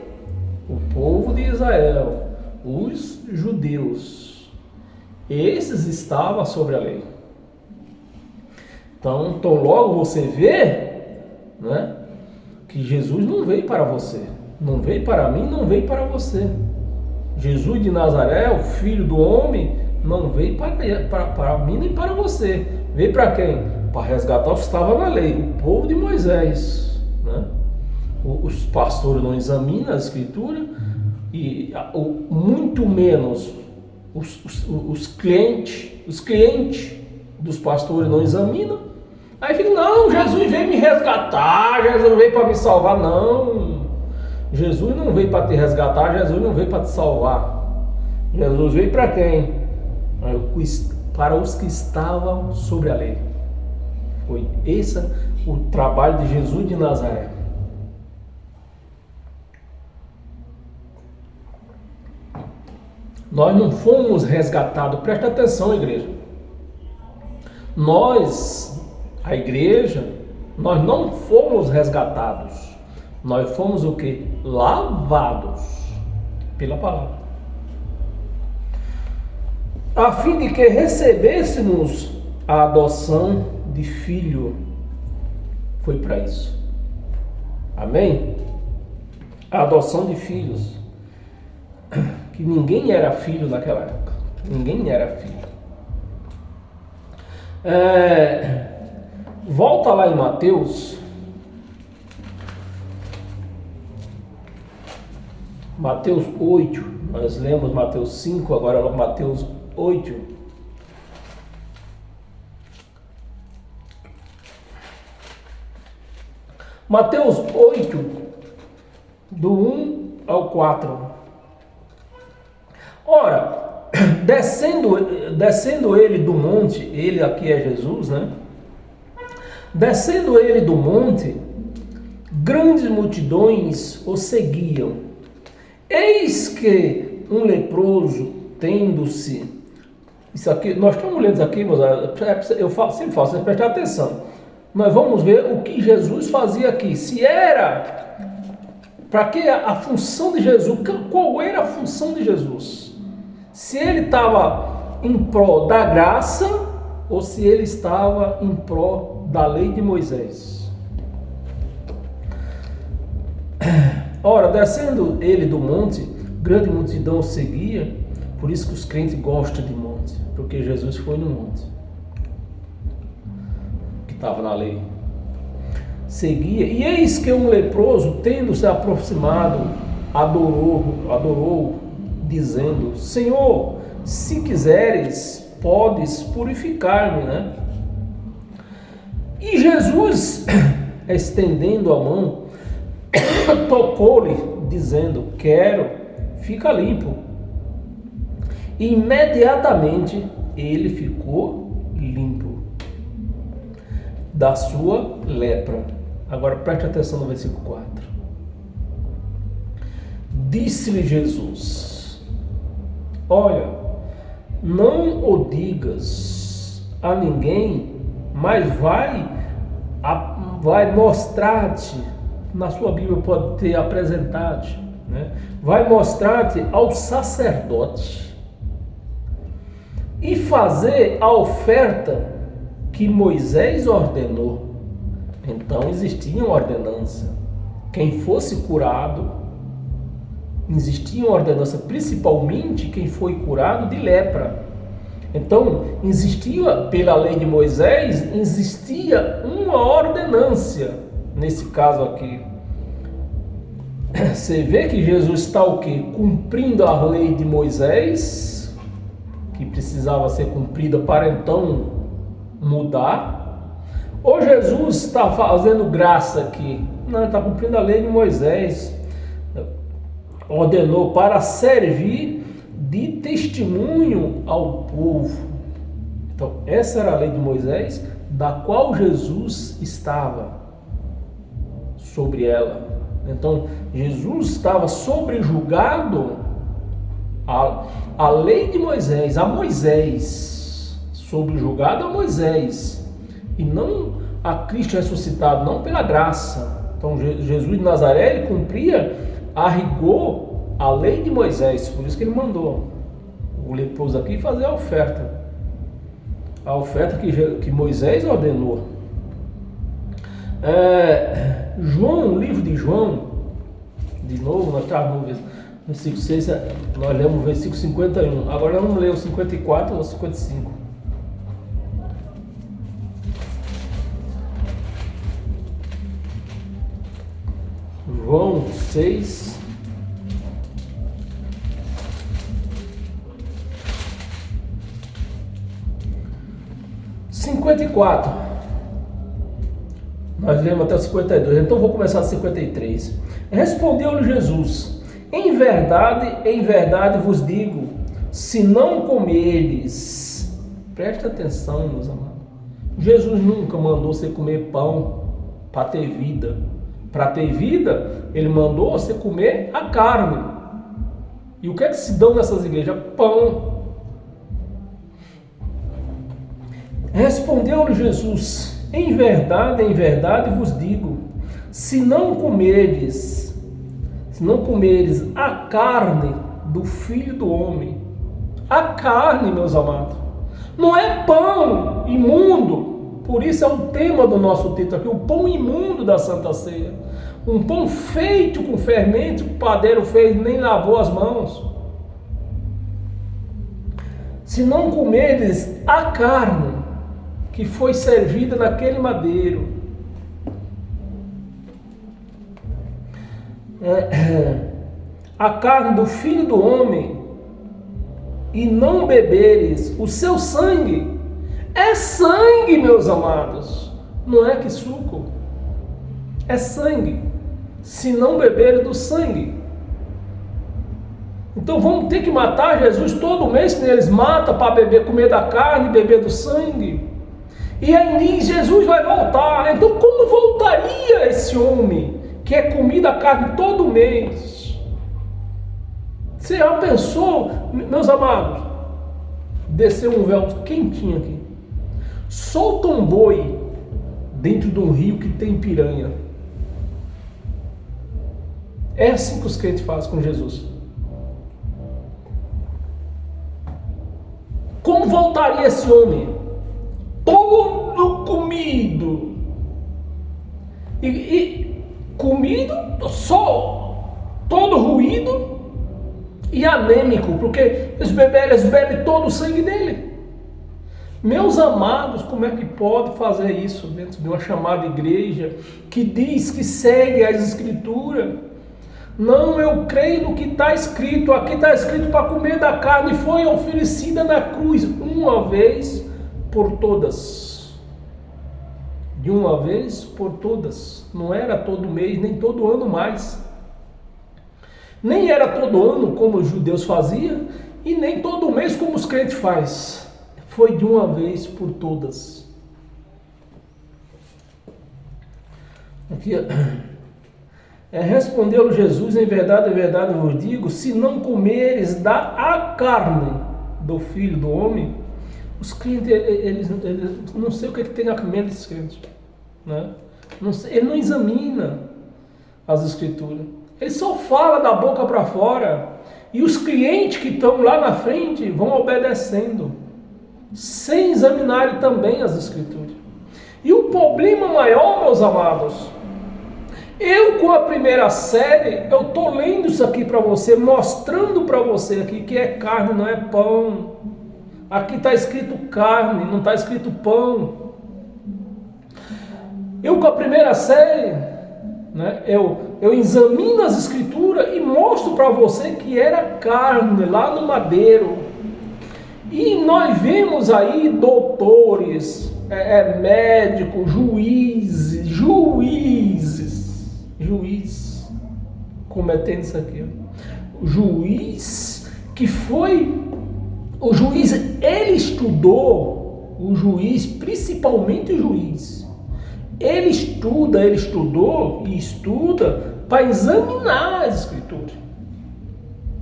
O povo de Israel, os judeus. Esses estavam sobre a lei. Então logo você vê, né, que Jesus não veio para você, não veio para mim, não veio para você. Jesus de Nazaré, o Filho do Homem, não veio para mim nem para você. Veio para quem? Para resgatar os que estavam na lei, o povo de Moisés, né? Os pastores não examinam a Escritura e muito menos os clientes dos pastores não examinam. Aí fica, não, Jesus veio me resgatar, Jesus veio para me salvar. Não, Jesus não veio para te resgatar, Jesus não veio para te salvar. Jesus veio para quem? Para os que estavam sobre a lei. Foi esse o trabalho de Jesus de Nazaré. Nós não fomos resgatados, presta atenção, igreja. Nós, a igreja, nós não fomos resgatados. Nós fomos o quê? Lavados pela palavra. A fim de que recebêssemos a adoção de filho. Foi para isso. Amém? A adoção de filhos. Que ninguém era filho naquela época. Ninguém era filho. Volta lá em Mateus. Mateus 8. Nós lemos Mateus 5, agora Mateus 8. Mateus 8, do 1 ao 4. Ora, descendo ele do monte, ele aqui é Jesus, né? Descendo ele do monte, grandes multidões o seguiam. Eis que um leproso, tendo-se... Isso aqui, nós estamos lendo isso aqui, mas eu sempre falo, vocês prestem atenção. Nós vamos ver o que Jesus fazia aqui. Se era... Para que a função de Jesus? Qual era a função de Jesus? Se ele estava em prol da graça ou se ele estava em prol da lei de Moisés. Ora, descendo ele do monte, grande multidão o seguia. Por isso que os crentes gostam de monte, porque Jesus foi no monte que estava na lei. Seguia, e eis que um leproso, tendo se aproximado, adorou, dizendo: Senhor, se quiseres, podes purificar-me, né? E Jesus, estendendo a mão, tocou-lhe, dizendo: quero, fica limpo. E imediatamente ele ficou limpo da sua lepra. Agora preste atenção no versículo 4. Disse-lhe Jesus: olha, não o digas a ninguém, mas vai mostrar-te, na sua Bíblia pode ter apresentar-te, né? Vai mostrar-te ao sacerdote e fazer a oferta que Moisés ordenou. Então existia uma ordenança. Quem fosse curado, existia uma ordenança, principalmente quem foi curado de lepra. Então, existia, pela lei de Moisés, existia uma ordenância, nesse caso aqui. Você vê que Jesus está o quê? Cumprindo a lei de Moisés, que precisava ser cumprida para então mudar. Ou Jesus está fazendo graça aqui? Não, ele está cumprindo a lei de Moisés. Ordenou para servir de testemunho ao povo. Então, essa era a lei de Moisés, da qual Jesus estava sobre ela. Então, Jesus estava sobrejulgado a lei de Moisés, a Moisés, sobrejulgado a Moisés, e não a Cristo ressuscitado, não pela graça. Então, Jesus de Nazaré, ele cumpria a rigor a lei de Moisés, por isso que ele mandou o leproso aqui fazer a oferta que Moisés ordenou. João, o livro de João, de novo, nós estávamos no versículo 6, nós lemos o versículo 51, agora vamos ler o 54 ou o 55. João 6, nós lemos até o 52, então vou começar do 53. Respondeu-lhe Jesus: em verdade vos digo, se não comerdes, presta atenção, meus amados, Jesus nunca mandou você comer pão para ter vida. Para ter vida, ele mandou você comer a carne. E o que é que se dão nessas igrejas? Pão. Respondeu-lhe Jesus: em verdade vos digo, se não comerdes a carne do Filho do Homem, a carne, meus amados, não é pão imundo, por isso é o tema do nosso título aqui, o pão imundo da Santa Ceia, um pão feito com fermento que o padeiro fez, nem lavou as mãos. Se não comerdes a carne que foi servida naquele madeiro, a carne do Filho do Homem, e não beberes o seu sangue, é sangue, meus amados, não é que suco, é sangue, se não beberes do sangue. Então vamos ter que matar Jesus todo mês, que eles matam para beber, comer da carne, beber do sangue. E aí Jesus vai voltar. Então como voltaria esse homem que é comido a carne todo mês? Você já pensou, meus amados? Desceu um véu quentinho aqui. Solta um boi dentro de um rio que tem piranha. É assim que os crentes fazem com Jesus. Como voltaria esse homem? Todo comido. E comido, só todo ruído e anêmico, porque eles bebem todo o sangue dele. Meus amados, como é que pode fazer isso dentro de uma chamada igreja que diz que segue as escrituras? Não, eu creio no que está escrito. Aqui está escrito para comer da carne, foi oferecida na cruz uma vez por todas. De uma vez por todas. Não era todo mês, nem todo ano mais. Nem era todo ano como os judeus faziam, e nem todo mês como os crentes fazem. Foi de uma vez por todas. Aqui, respondeu-lhe Jesus: em verdade vos digo, se não comeres da carne do Filho do Homem. Os crentes, eles não sei o que tem na mente desses crentes, né? Ele não examina as escrituras, ele só fala da boca para fora, e os clientes que estão lá na frente vão obedecendo, sem examinarem também as escrituras. E o problema maior, meus amados, eu com a primeira série, eu estou lendo isso aqui para você, mostrando para você aqui que é carne, não é pão. Aqui está escrito carne, não está escrito pão. Eu com a primeira série, né, eu examino as escrituras e mostro para você que era carne lá no madeiro. E nós vemos aí doutores, médicos, juiz cometendo isso aqui. O juiz que foi... O juiz, ele estudou, principalmente o juiz, ele estudou e estuda para examinar as escrituras,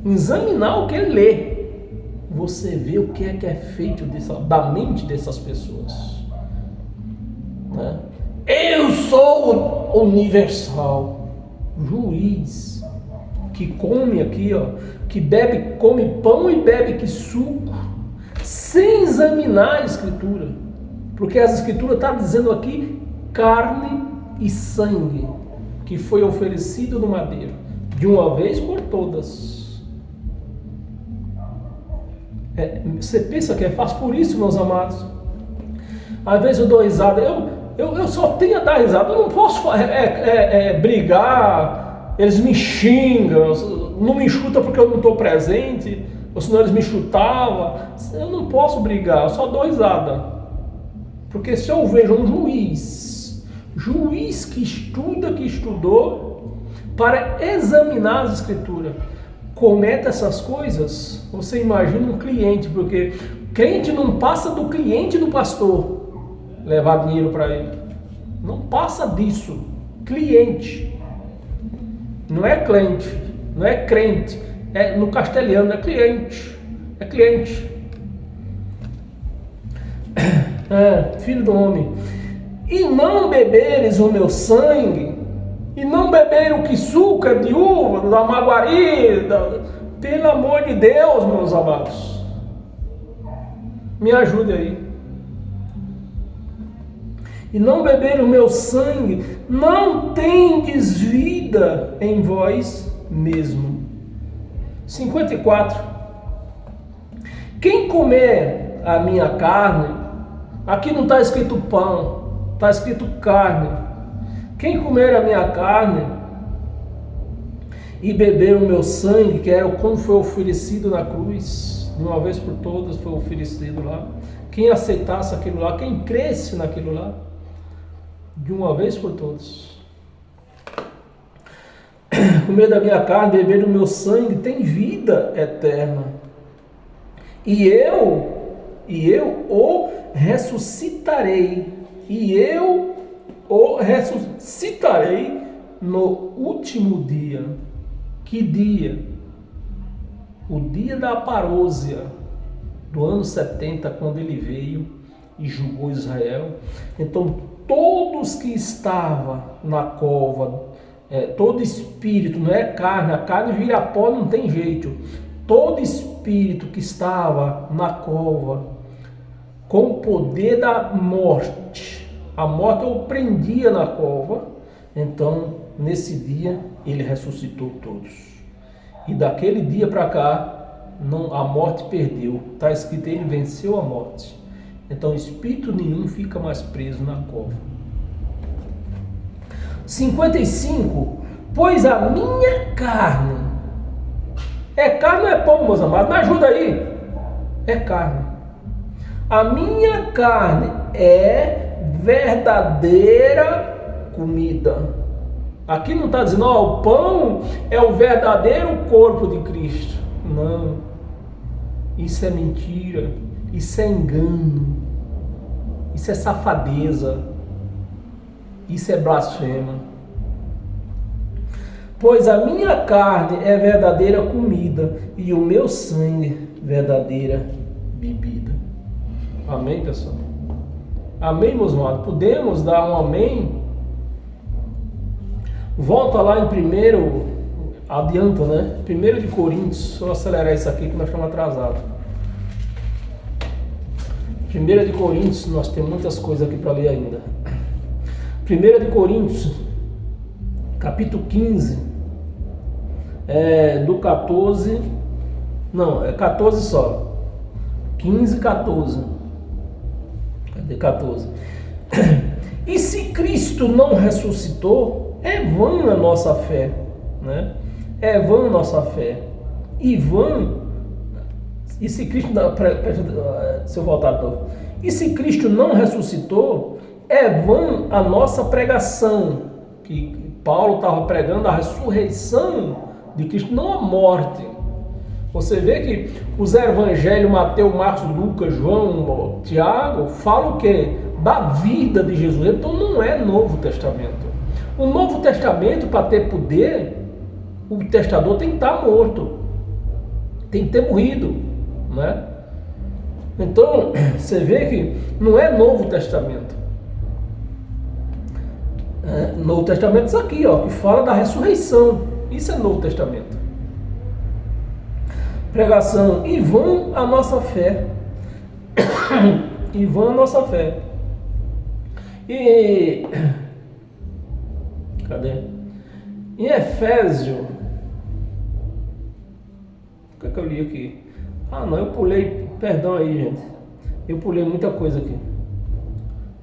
examinar o que ele lê. Você vê o que é feito da mente dessas pessoas, né? Eu sou universal, juiz que come aqui, ó, que bebe, come pão e bebe que suco, sem examinar a Escritura. Porque as Escrituras estão dizendo aqui carne e sangue, que foi oferecido no madeiro, de uma vez por todas. Você pensa que é fácil? Por isso, meus amados, às vezes eu dou risada, eu só tenho a dar risada, eu não posso brigar, eles me xingam, não me chutam porque eu não estou presente, ou senão eles me chutavam, eu não posso brigar, eu só dou risada. Porque se eu vejo um juiz que estuda, que estudou, para examinar as Escrituras, cometa essas coisas, você imagina um cliente, porque crente não passa do cliente do pastor levar dinheiro para ele. Não passa disso. Cliente. Não é cliente, não é crente. No castelhano é cliente. É cliente. Filho do homem. E não beberes o meu sangue, e não beber o que suca de uva, da maguari, pelo amor de Deus, meus amados. Me ajude aí. E não beber o meu sangue, não tendes vida em vós mesmo. 54. Quem comer a minha carne, aqui não está escrito pão, está escrito carne. Quem comer a minha carne e beber o meu sangue, que era como foi oferecido na cruz, de uma vez por todas foi oferecido lá. Quem aceitasse aquilo lá, quem cresce naquilo lá, de uma vez por todas. Comer da minha carne, beber do meu sangue, tem vida eterna. E eu o ressuscitarei. E eu o ressuscitarei no último dia. Que dia? O dia da parousia, do ano 70, quando ele veio e julgou Israel. Então, todos que estavam na cova, todo espírito, não é carne, a carne vira pó, não tem jeito. Todo espírito que estava na cova, com o poder da morte, a morte o prendia na cova, então, nesse dia, ele ressuscitou todos. E daquele dia para cá, a morte perdeu. Está escrito, ele venceu a morte. Então, espírito nenhum fica mais preso na cova. 55. Pois a minha carne. É carne ou é pão, meus amados? Me ajuda aí. É carne. A minha carne é verdadeira comida. Aqui não está dizendo, o pão é o verdadeiro corpo de Cristo. Não. Isso é mentira. Isso é engano. Isso é safadeza. Isso é blasfema. Pois a minha carne é verdadeira comida e o meu sangue verdadeira bebida. Amém, pessoal? Amém, meus amados? Podemos dar um amém? Volta lá em primeiro, adianta, né? 1 de Coríntios, só acelerar isso aqui que nós estamos atrasados. 1 de Coríntios, nós temos muitas coisas aqui para ler ainda. 1 de Coríntios, capítulo 15, do 14, não, é 14 só. 15, 14. Cadê 14? E se Cristo não ressuscitou, é vã a nossa fé, né? É vã a nossa fé. E se Cristo não, se eu voltar de novo. E se Cristo não ressuscitou, é vã a nossa pregação. Que Paulo estava pregando a ressurreição de Cristo, não a morte. Você vê que os evangelhos, Mateus, Marcos, Lucas, João, Tiago, falam o quê? Da vida de Jesus. Então não é Novo Testamento. O Novo Testamento, para ter poder, o testador tem que estar morto. Tem que ter morrido, né? Então, você vê que não é Novo Testamento. Novo Testamento é isso aqui, ó, que fala da ressurreição. Isso é Novo Testamento. pregação, e vã a nossa fé. E vã a nossa fé. E cadê? Em Efésio, o que eu li aqui? Ah, não, eu pulei, perdão aí, gente. Eu pulei muita coisa aqui.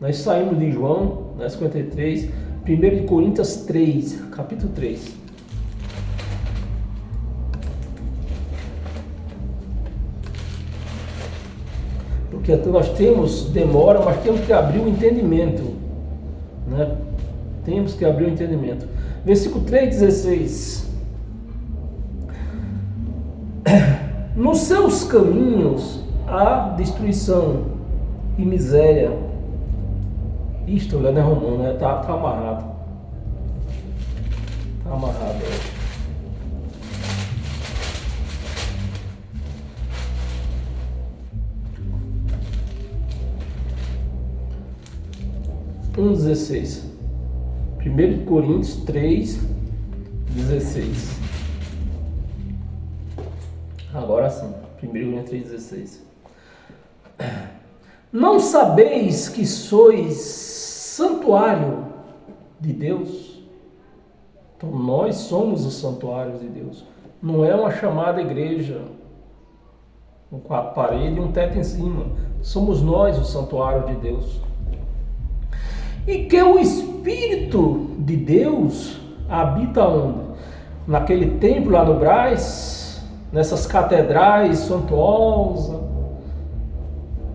Nós saímos de João, 53, 1 de Coríntios 3, capítulo 3. Porque nós temos demora, mas temos que abrir o entendimento, né? Temos que abrir o entendimento. Versículo 3,16. Nos seus caminhos há destruição e miséria. Isto, não é romano, né? Tá amarrado. Tá amarrado. 1,16. 1 Coríntios 3,16. Agora sim. 1 Coríntios 3,16. Não sabeis que sois santuário de Deus? Então nós somos os santuários de Deus. Não é uma chamada igreja com quatro paredes e um teto em cima. Somos nós o santuário de Deus. E que o Espírito de Deus habita onde? Naquele templo lá no Brás, nessas catedrais suntuosas.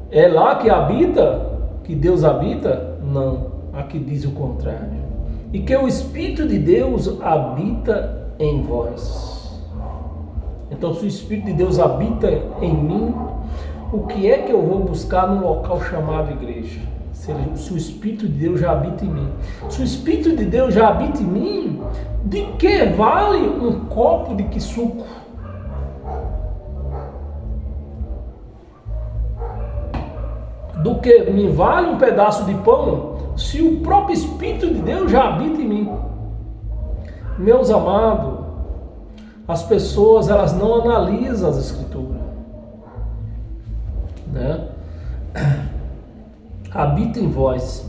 É lá que habita? Que Deus habita? Não, aqui diz o contrário. E que o Espírito de Deus habita em vós. Então, se o Espírito de Deus habita em mim, o que é que eu vou buscar num local chamado igreja? Se o Espírito de Deus já habita em mim. Se o Espírito de Deus já habita em mim, de que vale um copo de suco? Do que me vale um pedaço de pão, se o próprio Espírito de Deus já habita em mim? Meus amados, as pessoas elas não analisam as Escrituras, né? Habita em vós.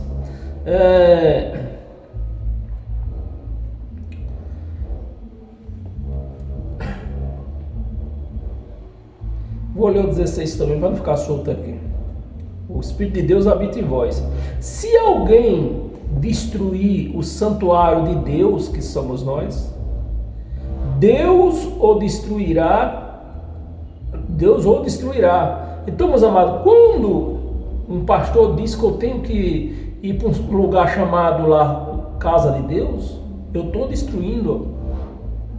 Vou ler o 16 também para não ficar solto aqui. O Espírito de Deus habita em vós. Se alguém destruir o santuário de Deus, que somos nós, Deus o destruirá. Então, meus amados, quando um pastor diz que eu tenho que ir para um lugar chamado lá casa de Deus, eu estou destruindo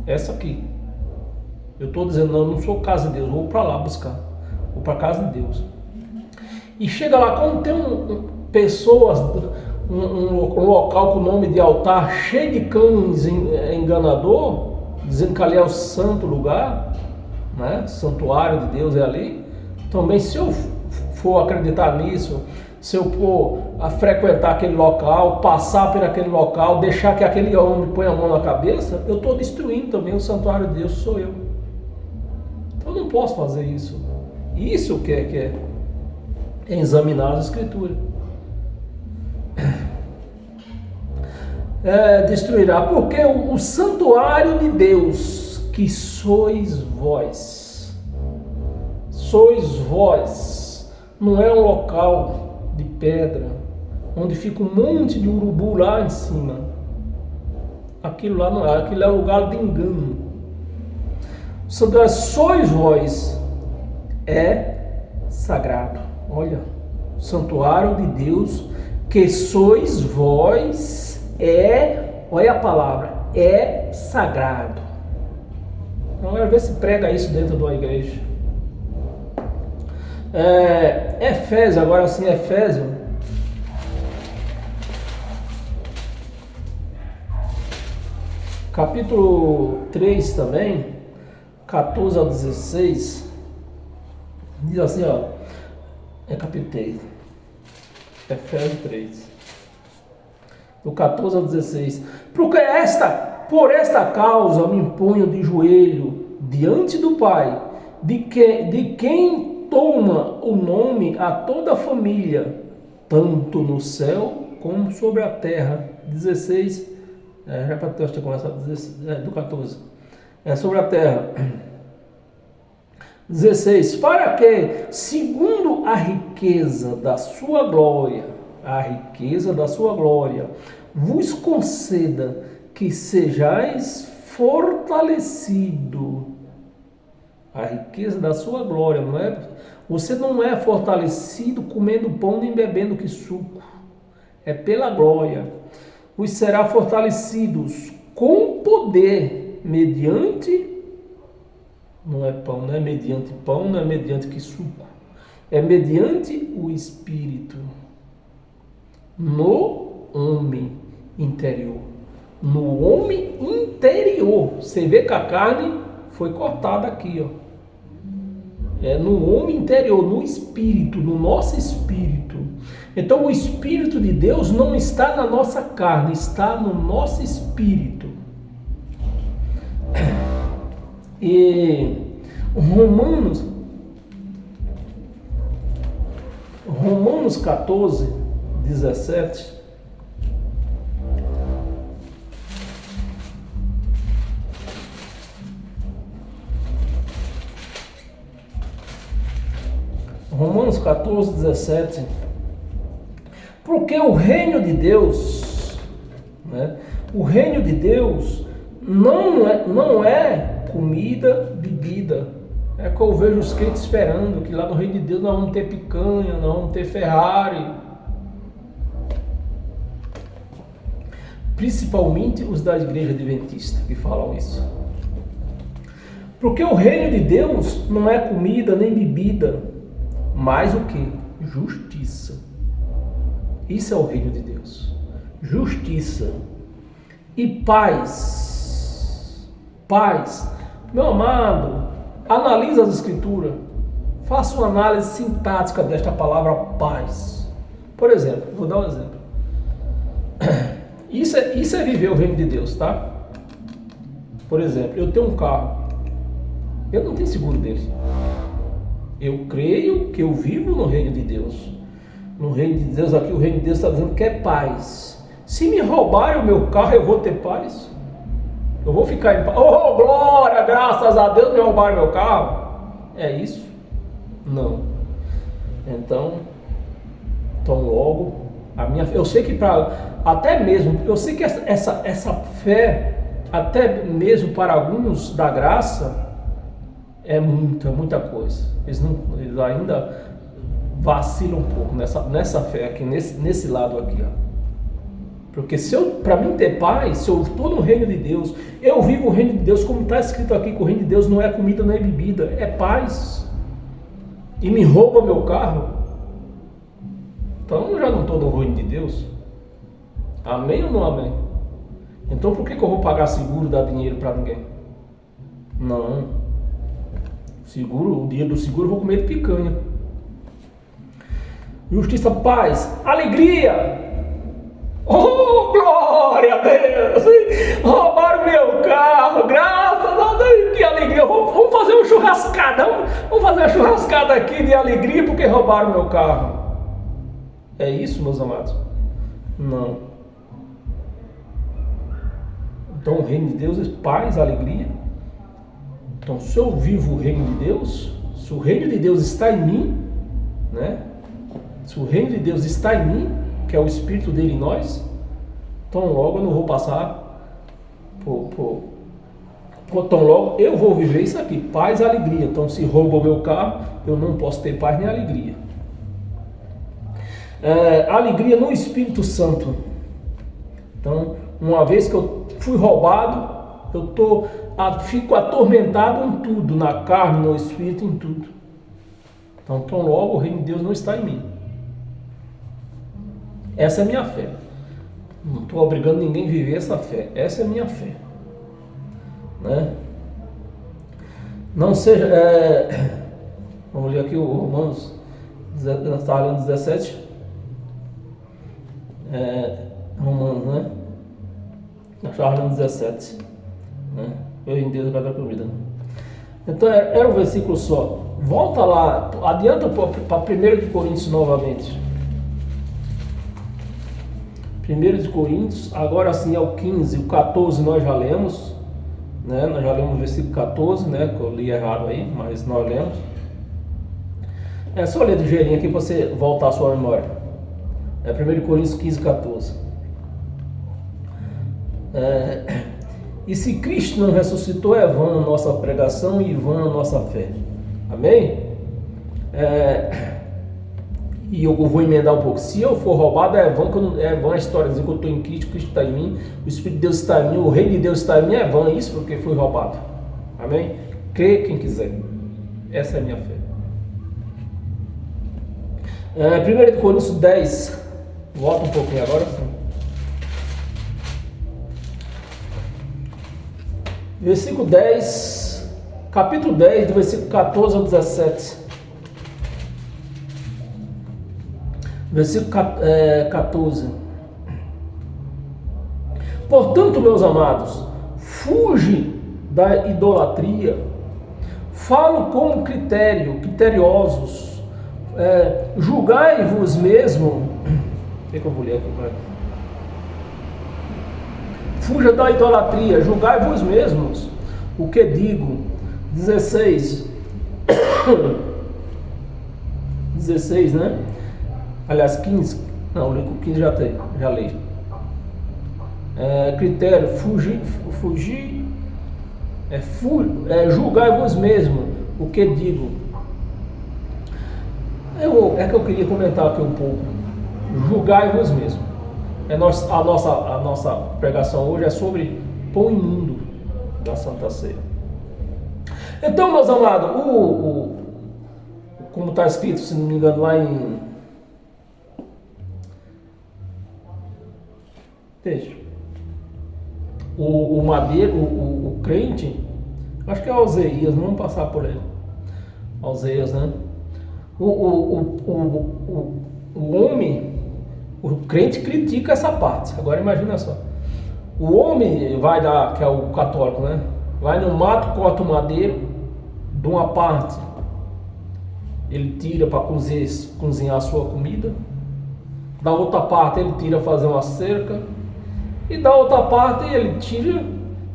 essa aqui. Eu estou dizendo, não sou casa de Deus, vou para lá buscar, vou para a casa de Deus. E chega lá, quando tem pessoas, um local com o nome de altar cheio de cães enganador, dizendo que ali é o santo lugar, né? Santuário de Deus é ali. Também, se eu for acreditar nisso, se eu for a frequentar aquele local, passar por aquele local, deixar que aquele homem põe a mão na cabeça, eu estou destruindo também o santuário de Deus, sou eu. Então eu não posso fazer isso. Isso que é examinar as Escrituras. Destruirá, porque o santuário de Deus, que sois vós, não é um local de pedra, onde fica um monte de urubu lá em cima. Aquilo lá não é, aquilo é um lugar de engano. O santuário sois vós, é sagrado. Olha, o santuário de Deus, que sois vós, olha a palavra, é sagrado. Então, às vezes se prega isso dentro de uma igreja. Efésio, agora sim, Efésio. Capítulo 3 também, 14 ao 16, diz assim, ó. Capítulo 3, Efésios 3, do 14 ao 16. Porque por esta causa me imponho de joelho diante do Pai, de quem toma o nome a toda a família, tanto no céu como sobre a terra. 16, já para ter começado do 14. Sobre a terra. 16. Para que, segundo a riqueza da sua glória, vos conceda que sejais fortalecido. A riqueza da sua glória, não é? Você não é fortalecido comendo pão nem bebendo que suco. É pela glória. Vos será fortalecidos com poder mediante. Não é pão, não é mediante pão, não é mediante que suco. É mediante o Espírito. No homem interior. No homem interior. Você vê que a carne foi cortada aqui, ó. É no homem interior, no espírito, no nosso espírito. Então o Espírito de Deus não está na nossa carne, está no nosso espírito. E Romanos 14, 17. Romanos 14, 17. Porque o reino de Deus, né? O reino de Deus não é comida, bebida. É que eu vejo os crentes esperando que lá no reino de Deus nós vamos ter picanha, nós vamos ter Ferrari. Principalmente os da igreja adventista que falam isso. Porque o reino de Deus não é comida nem bebida, mas o que? Justiça. Isso é o reino de Deus. Justiça e paz. Paz. Meu amado, analisa as escrituras. Faça uma análise sintática desta palavra paz. Por exemplo, vou dar um exemplo. Isso é viver o reino de Deus, tá? Por exemplo, eu tenho um carro. Eu não tenho seguro dele. Eu creio que eu vivo no reino de Deus. No reino de Deus, aqui o reino de Deus está dizendo que é paz. Se me roubarem o meu carro, eu vou ter paz? Eu vou ficar em paz? Oh, glória, graças a Deus me roubaram meu carro. É isso? Não. Então logo, eu sei que eu sei que essa fé, até mesmo para alguns da graça, é muita coisa. Eles ainda vacilam um pouco nessa fé aqui, nesse lado aqui, ó. Porque para mim ter paz, se eu estou no reino de Deus, eu vivo o reino de Deus, como está escrito aqui, que o reino de Deus não é comida, não é bebida, é paz. E me rouba meu carro, então eu já não estou no reino de Deus. Amém ou não amém? Então por que eu vou pagar seguro, dar dinheiro para ninguém? Não. O dia do seguro eu vou comer de picanha. Justiça, paz, alegria. Oh, glória a Deus! Roubaram meu carro, graças a Deus, que alegria! Vamos fazer uma churrascada, vamos fazer uma churrascada aqui de alegria porque roubaram meu carro. É isso, meus amados? Não. Então o reino de Deus é paz, alegria. Então se eu vivo o reino de Deus, se o reino de Deus está em mim, né? Se o reino de Deus está em mim, que é o Espírito dele em nós, então logo eu não vou passar então logo eu vou viver isso aqui, paz e alegria. Então se rouba o meu carro, eu não posso ter paz nem alegria. Alegria no Espírito Santo. Então, uma vez que eu fui roubado, eu fico atormentado em tudo, na carne, no Espírito, em tudo. Então logo o reino de Deus não está em mim. Essa é a minha fé. Não estou obrigando ninguém a viver essa fé. Essa é a minha fé. Né? Não seja... vamos ler aqui o Romanos. Nós estávamos lendo 17. Romanos, né? Nós estávamos lendo 17. Né? Eu em Deus vai dar comida. Então era um versículo só. Volta lá, adianta para 1 de Coríntios novamente. 1 de Coríntios, agora sim é o 15, o 14 nós já lemos, né? Nós já lemos o versículo 14, né? Que eu li errado aí, mas nós lemos. É só ler do geirinho aqui para você voltar à sua memória. É 1 Coríntios 15, 14. E se Cristo não ressuscitou, é vã a nossa pregação e vã a nossa fé. Amém? E eu vou emendar um pouco. Se eu for roubado, é vã a história dizer que eu estou em Cristo, Cristo está em mim, o Espírito de Deus está em mim, o Reino de Deus está em mim, é vã isso porque fui roubado. Amém? Crê quem quiser. Essa é a minha fé. 1 Coríntios 10. Volta um pouquinho agora. Versículo 10. Capítulo 10, do versículo 14 ao 17. Versículo 14. Portanto, meus amados, fuge da idolatria. Falo como criteriosos. Julgai-vos mesmo. O que eu vou ler aqui? Fuja da idolatria, julgai-vos mesmos. O que digo? 16. 16, né? Aliás, 15. Não, o 15 já li. Critério, fugir. Julgai-vos mesmo. O que digo? É que eu queria comentar aqui um pouco. Julgai-vos mesmo. A nossa pregação hoje é sobre pão imundo da Santa Ceia. Então, meus amados, como está escrito, se não me engano, lá em... Veja. O madeiro, o crente, acho que é Oseias, não vamos passar por ele. Oseias, né? O homem, o crente critica essa parte. Agora imagina só. O homem vai dar, que é o católico, né? Vai no mato, corta o madeiro, de uma parte ele tira para cozinhar a sua comida, da outra parte ele tira para fazer uma cerca, e da outra parte ele tira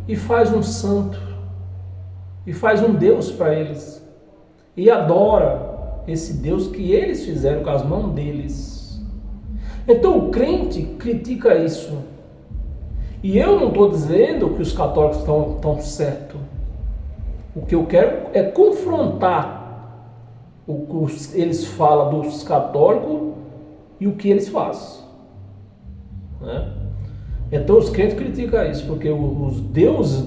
e faz um santo, e faz um Deus para eles, e adora esse Deus que eles fizeram com as mãos deles. Então o crente critica isso. E eu não estou dizendo que os católicos estão certos. O que eu quero é confrontar o que eles falam dos católicos e o que eles fazem, né? Então os crentes criticam isso, porque os deuses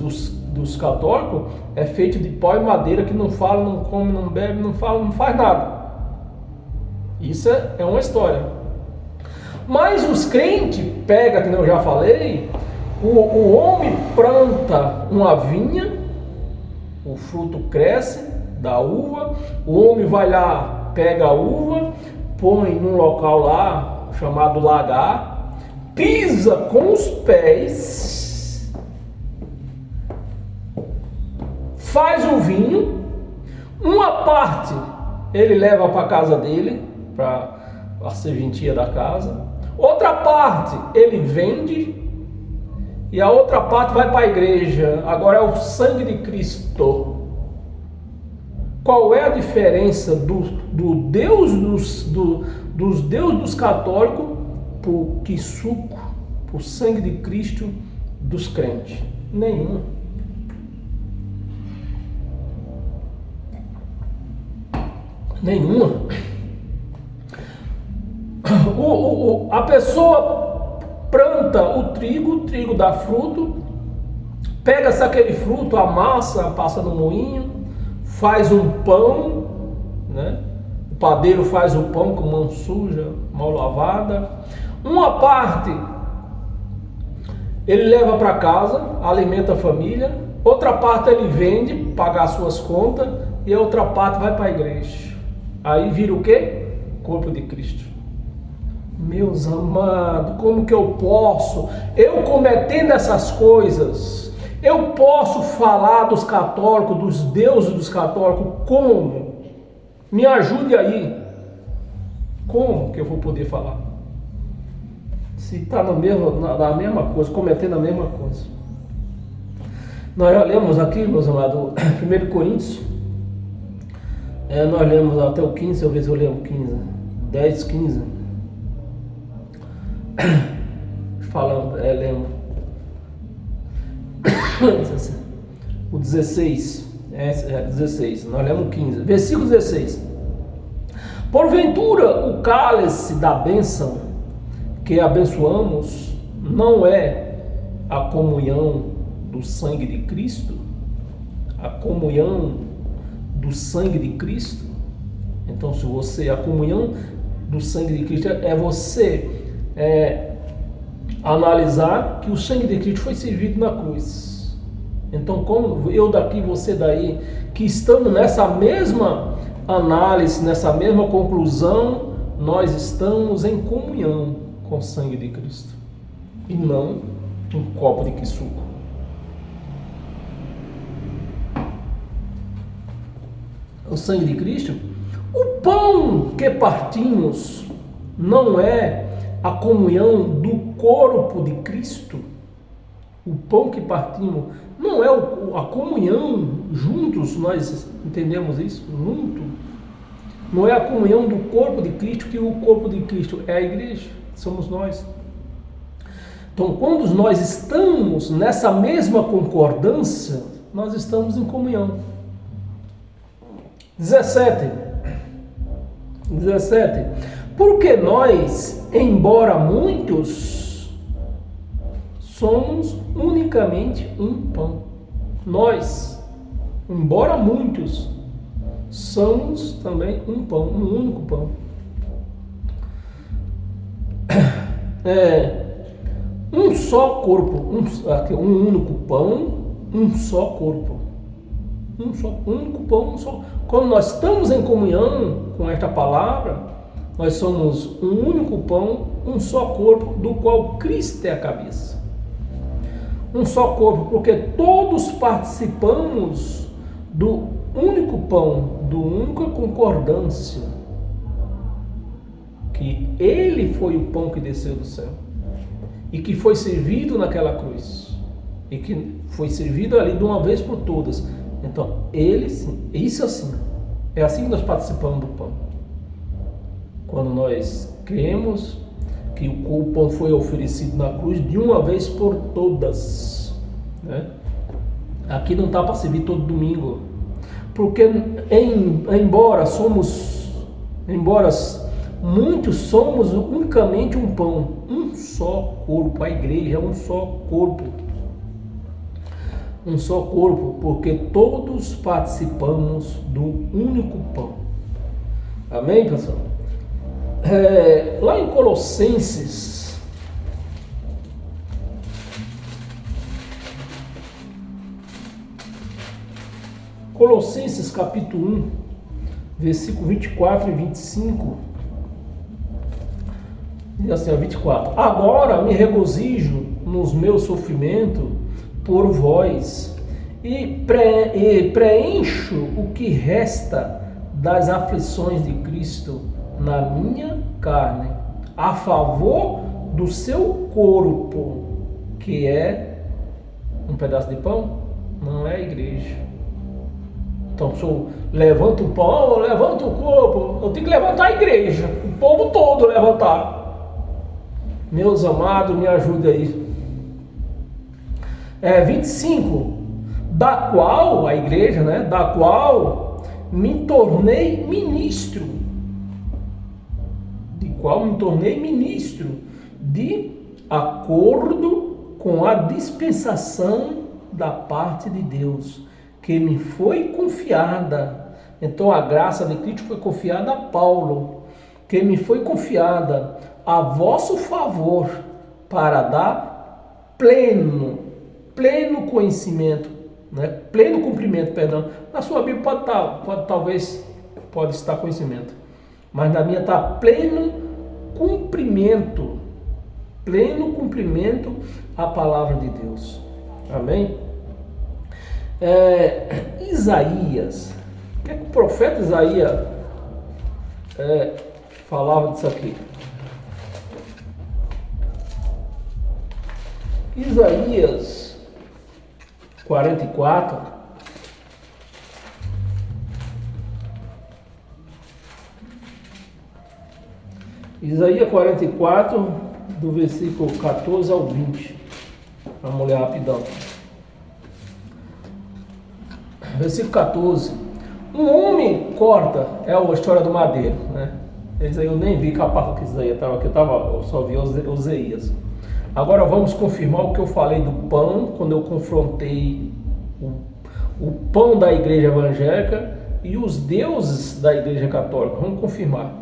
dos católicos é feito de pau e madeira, que não fala, não come, não bebe, não fala, não faz nada. Isso é uma história. Mas os crentes pegam, que eu já falei, o homem planta uma vinha, o fruto cresce da uva, o homem vai lá, pega a uva, põe num local lá chamado lagar, pisa com os pés, faz o vinho, uma parte ele leva para a casa dele, para a serventia da casa, outra parte ele vende e a outra parte vai para a igreja. Agora é o sangue de Cristo. Qual é a diferença do Deus dos deuses dos católicos por quissuco, por sangue de Cristo dos crentes? Nenhuma. Nenhuma. A pessoa planta o trigo dá fruto, pega-se aquele fruto, amassa, passa no moinho, faz um pão, né? O padeiro faz o pão com mão suja, mal lavada. Uma parte ele leva para casa, alimenta a família, outra parte ele vende, pagar suas contas, e a outra parte vai para a igreja. Aí vira o quê? Corpo de Cristo. Meus amados, como que eu posso, eu cometendo essas coisas, Eu posso falar dos católicos, dos deuses dos católicos, como? Me ajude aí. Como que eu vou poder falar? Se está na mesma coisa, cometendo a mesma coisa. Nós já lemos aqui, meus amados, 1 Coríntios. Nós lemos até o 15, eu vejo se eu leio o 15. 10, 15. Falando, lembro. O 16. 16. Nós lemos o 15. Versículo 16. Porventura, o cálice da bênção que abençoamos não é a comunhão do sangue de Cristo? A comunhão do sangue de Cristo? Então, se você, a comunhão do sangue de Cristo é você analisar que o sangue de Cristo foi servido na cruz. Então, como eu daqui, você daí, que estamos nessa mesma análise, nessa mesma conclusão, nós estamos em comunhão com o sangue de Cristo e não um copo de quissuco. O sangue de Cristo, o pão que partimos não é a comunhão do corpo de Cristo. O pão que partimos não é a comunhão juntos, nós entendemos isso? Junto. Não é a comunhão do corpo de Cristo, que o corpo de Cristo é a igreja, somos nós. Então, quando nós estamos nessa mesma concordância, nós estamos em comunhão. 17. Porque nós, embora muitos, somos unicamente um pão. Nós, embora muitos, somos também um pão, um único pão. Um só corpo, um único pão, um só corpo. Único pão, um só. Quando nós estamos em comunhão com esta palavra, nós somos um único pão, um só corpo, do qual Cristo é a cabeça. Um só corpo, porque todos participamos do único pão, do única concordância, que Ele foi o pão que desceu do céu e que foi servido naquela cruz e que foi servido ali de uma vez por todas. Então, Ele sim, isso assim, é assim que nós participamos do pão. Quando nós cremos que o pão foi oferecido na cruz de uma vez por todas, né? Aqui não está para servir todo domingo, porque embora muitos, somos unicamente um pão, um só corpo. A igreja é um só corpo. Um só corpo, porque todos participamos do único pão. Amém, pessoal? Lá em Colossenses, capítulo 1, versículo 24 e 25, diz assim, 24: Agora me regozijo nos meus sofrimentos por vós e preencho o que resta das aflições de Cristo na minha carne, a favor do seu corpo, que é um pedaço de pão, não é a igreja. Então, se eu levanto o pão, eu levanto o corpo, eu tenho que levantar a igreja, o povo todo levantar. Meus amados, me ajude aí. 25, da qual, a igreja, né, da qual me tornei ministro, de acordo com a dispensação da parte de Deus, que me foi confiada. Então a graça de Cristo foi confiada a Paulo, que me foi confiada a vosso favor, para dar pleno conhecimento, né? Pleno cumprimento, perdão. Na sua Bíblia pode estar conhecimento, mas na minha está pleno cumprimento a palavra de Deus. Amém? Isaías, o que é que o profeta Isaías falava disso aqui? Isaías 44. Isaías 44, do versículo 14 ao 20. Vamos ler rapidão. Versículo 14. Um homem corta, é a história do madeiro, né? Esse aí eu nem vi que a parte que Isaías estava aqui, eu só vi Oseias. Agora vamos confirmar o que eu falei do pão, quando eu confrontei o pão da igreja evangélica e os deuses da igreja católica. Vamos confirmar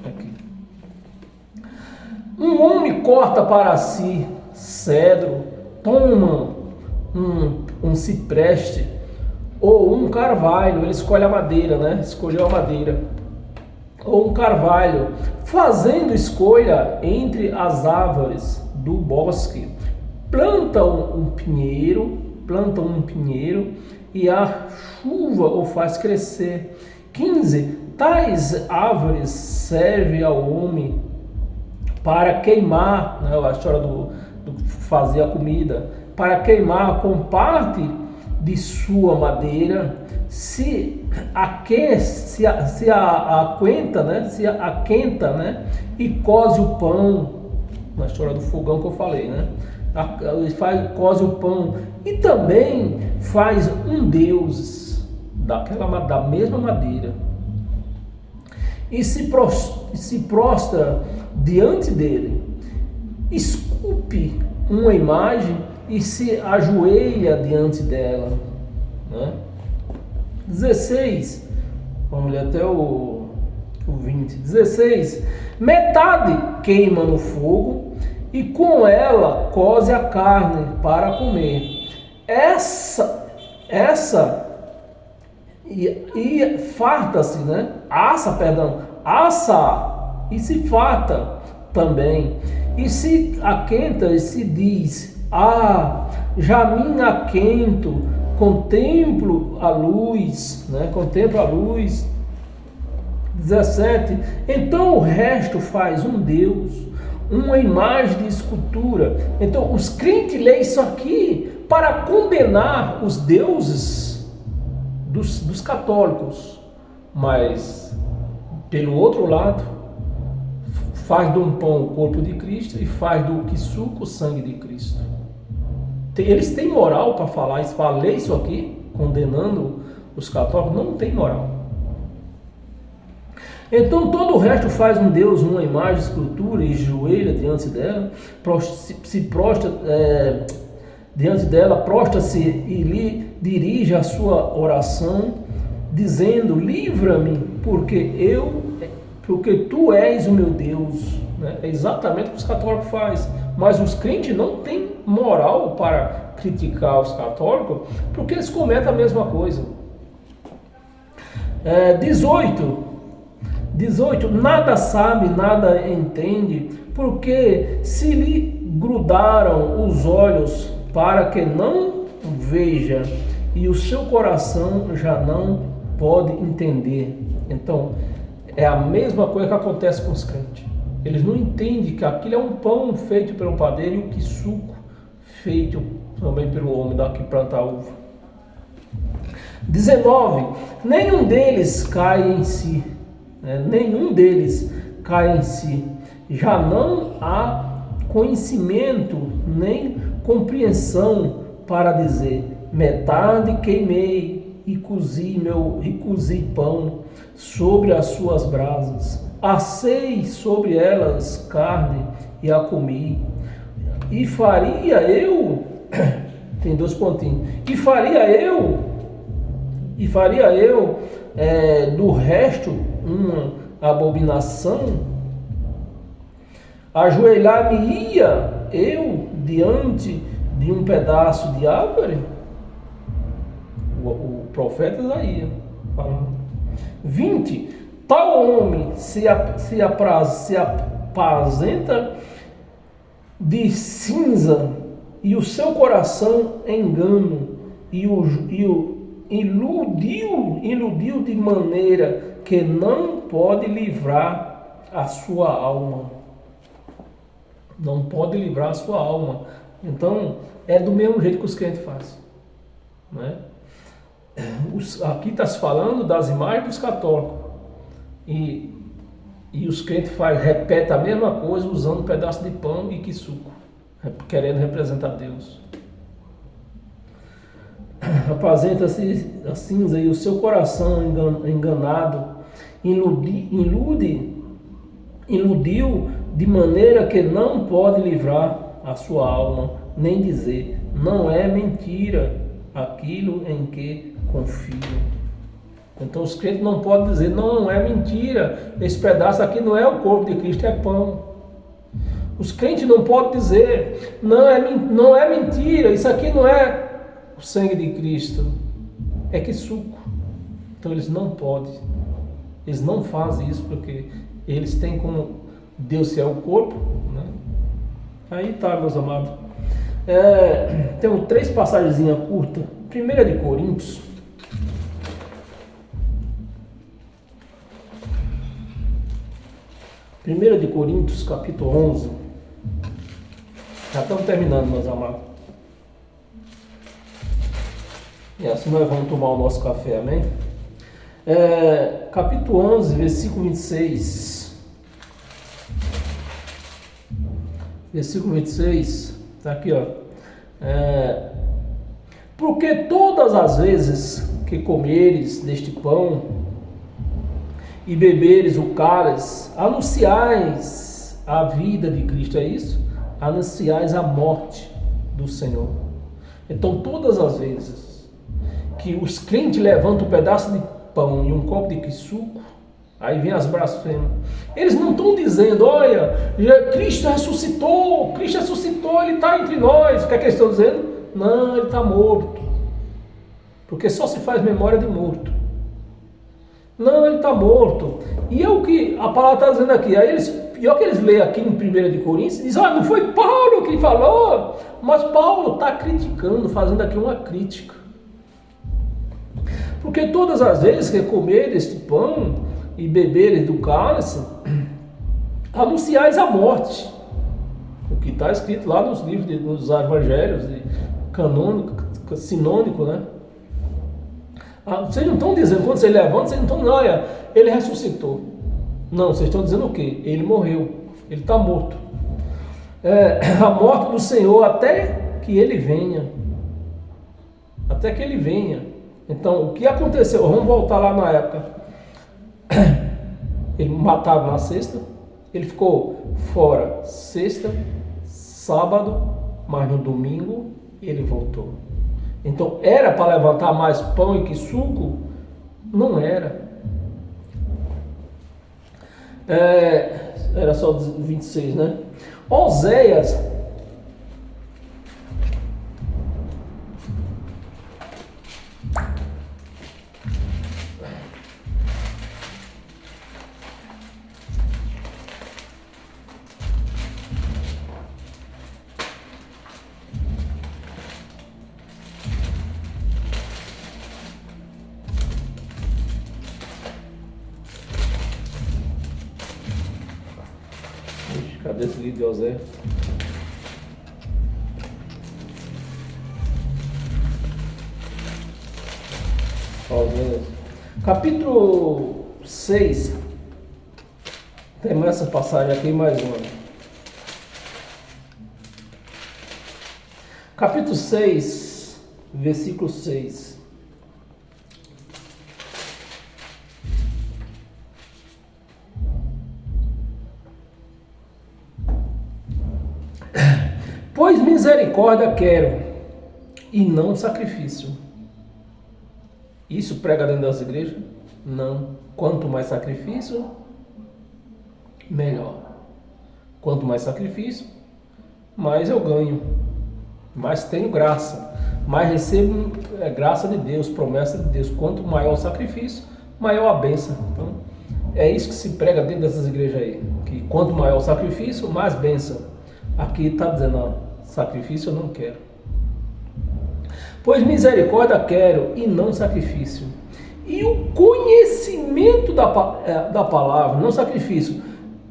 aqui. Um homem corta para si cedro, toma um cipreste ou um carvalho, ele escolhe a madeira, né? Escolheu a madeira. Ou um carvalho, fazendo escolha entre as árvores do bosque. Planta um pinheiro e a chuva o faz crescer. 15. Tais árvores servem ao homem para queimar, né, a história do fazer a comida, para queimar com parte de sua madeira, se aquenta, né, e coze o pão, na história do fogão que eu falei, né? Coze o pão e também faz um deus da mesma madeira e se prostra diante dele, esculpe uma imagem e se ajoelha diante dela, né? 16, vamos ler até o 20. 16, metade queima no fogo e com ela coze a carne para comer. E farta-se, né? Assa e se farta também. E se aquenta e se diz: já me aquento, contemplo a luz, né? Contemplo a luz. 17. Então o resto faz um deus, uma imagem de escultura. Então os crentes leem isso aqui para condenar os deuses dos católicos, mas pelo outro lado faz de um pão o corpo de Cristo e faz do que suco o sangue de Cristo. Eles têm moral para falar isso, para ler isso aqui, condenando os católicos? Não tem moral. Então todo o resto faz um deus, uma imagem, escultura e joelha diante dela, se prostra diante dela, prostra-se e lhe dirige a sua oração, dizendo: livra-me, porque tu és o meu Deus. Né? É exatamente o que os católicos fazem. Mas os crentes não têm moral para criticar os católicos, porque eles cometem a mesma coisa. 18, nada sabe, nada entende, porque se lhe grudaram os olhos para que não veja, e o seu coração já não pode entender. Então, é a mesma coisa que acontece com os crentes. Eles não entendem que aquilo é um pão feito pelo padeiro e o que suco feito também pelo homem que planta a uva. 19, nenhum deles cai em si. Nenhum deles cai em si. Já não há conhecimento nem compreensão para dizer: metade queimei e cozi pão sobre as suas brasas, assei sobre elas carne e a comi. E faria eu tem 2 pontinhos. E faria eu do resto uma abominação? Ajoelhar-me-ia eu diante de um pedaço de árvore? O profeta Isaías falando. 20. Tal homem se apazenta de cinza, e o seu coração engano, iludiu de maneira que não pode livrar a sua alma. Não pode livrar a sua alma. Então, é do mesmo jeito que os crentes fazem. Né? Aqui está se falando das imagens dos católicos. E os crentes repetem a mesma coisa usando um pedaço de pão e que suco, querendo representar Deus. Apazenta-se a cinza e o seu coração enganado iludiu de maneira que não pode livrar a sua alma, nem dizer, não é mentira aquilo em que confiam. Então os crentes não podem dizer, não é mentira, esse pedaço aqui não é o corpo de Cristo, é pão. Os crentes não podem dizer, não é mentira, isso aqui não é o sangue de Cristo, é que suco. Então eles não podem, eles não fazem isso porque eles têm como Deus é o corpo, né? Aí tá, meus amados. Temos 3 passagens curtas. Primeira de Coríntios. 1 de Coríntios, capítulo 11. Já estamos terminando, meus amados. E assim nós vamos tomar o nosso café, amém? Capítulo 11, versículo 26. Versículo 26, está aqui, ó. Porque todas as vezes que comeres deste pão e beberes o cálice, anunciais a vida de Cristo, é isso? Anunciais a morte do Senhor. Então, todas as vezes que os crentes levantam um pedaço de pão e um copo de suco, aí vem as blasfêmias. Eles não estão dizendo, olha, Cristo ressuscitou, ele está entre nós. O que é que eles estão dizendo? Não, ele está morto. Porque só se faz memória de morto. Não, ele está morto. E é o que a palavra está dizendo aqui. Aí pior que eles leem aqui em 1 de Coríntios, dizem, não foi Paulo que falou. Mas Paulo está criticando, fazendo aqui uma crítica. Porque todas as vezes que comer este pão e beberes do cálice, anunciais a morte. O que está escrito lá nos livros, nos evangelhos canônico, sinônico, né? Vocês não estão dizendo, quando você levanta, vocês não estão dizendo, olha, ele ressuscitou. Não, vocês estão dizendo o quê? Ele morreu, ele está morto. A morte do Senhor até que ele venha. Até que ele venha. Então, o que aconteceu? Vamos voltar lá na época. Ele mataram na sexta, ele ficou fora sexta, sábado, mas no domingo ele voltou. Então, era para levantar mais pão e que suco? Não era. Era só 26, né? Oséias. Cadê esse livro de Oséias? Oséias. Capítulo 6. Temos essa passagem aqui mais uma. Capítulo 6, versículo 6. Pois misericórdia quero, e não sacrifício. Isso prega dentro das igrejas? Não. Quanto mais sacrifício, melhor. Quanto mais sacrifício, mais eu ganho. Mais tenho graça. Mais recebo graça de Deus, promessa de Deus. Quanto maior o sacrifício, maior a bênção. Então, é isso que se prega dentro dessas igrejas aí. Que quanto maior o sacrifício, mais bênção. Aqui está dizendo, ó, sacrifício eu não quero. Pois misericórdia quero e não sacrifício. E o conhecimento da palavra, não sacrifício,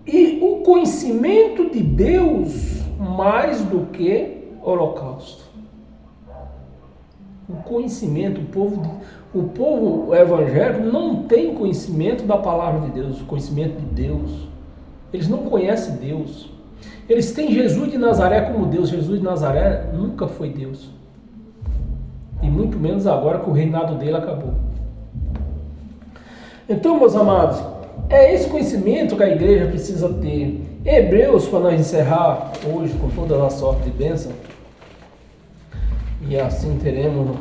e o conhecimento de Deus mais do que holocausto. O conhecimento, o povo evangélico não tem conhecimento da palavra de Deus, o conhecimento de Deus. Eles não conhecem Deus. Eles têm Jesus de Nazaré como Deus. Jesus de Nazaré nunca foi Deus. E muito menos agora que o reinado dele acabou. Então, meus amados, é esse conhecimento que a igreja precisa ter. Hebreus, para nós encerrar hoje com toda a sorte de bênção, e assim teremos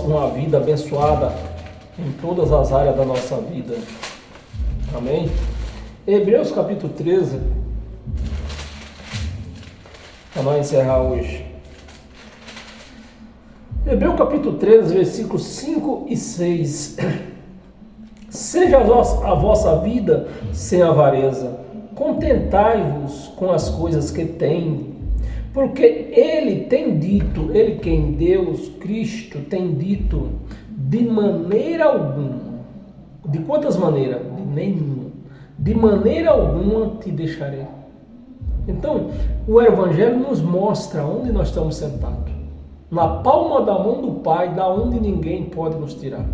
uma vida abençoada em todas as áreas da nossa vida. Amém? Hebreus capítulo 13, para nós encerrar hoje. Hebreus capítulo 13, versículos 5 e 6. Seja a vossa vida sem avareza, contentai-vos com as coisas que tem, porque ele tem dito, ele quem? Deus, Cristo, tem dito, de maneira alguma. De quantas maneiras? De nenhuma. De maneira alguma te deixarei. Então, o Evangelho nos mostra onde nós estamos sentados. Na palma da mão do Pai, da onde ninguém pode nos tirar.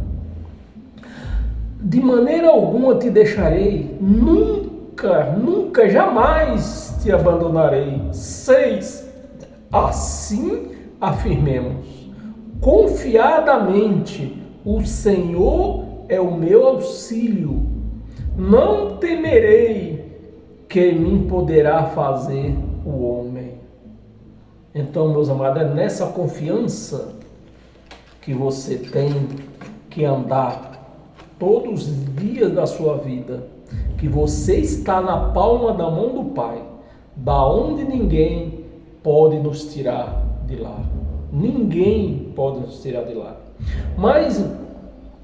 De maneira alguma te deixarei, nunca, jamais te abandonarei. 6. Assim afirmemos, confiadamente, o Senhor é o meu auxílio. Não temerei que me poderá fazer o homem. Então, meus amados, é nessa confiança que você tem que andar todos os dias da sua vida, que você está na palma da mão do Pai, da onde ninguém pode nos tirar de lá. Ninguém pode nos tirar de lá. Mas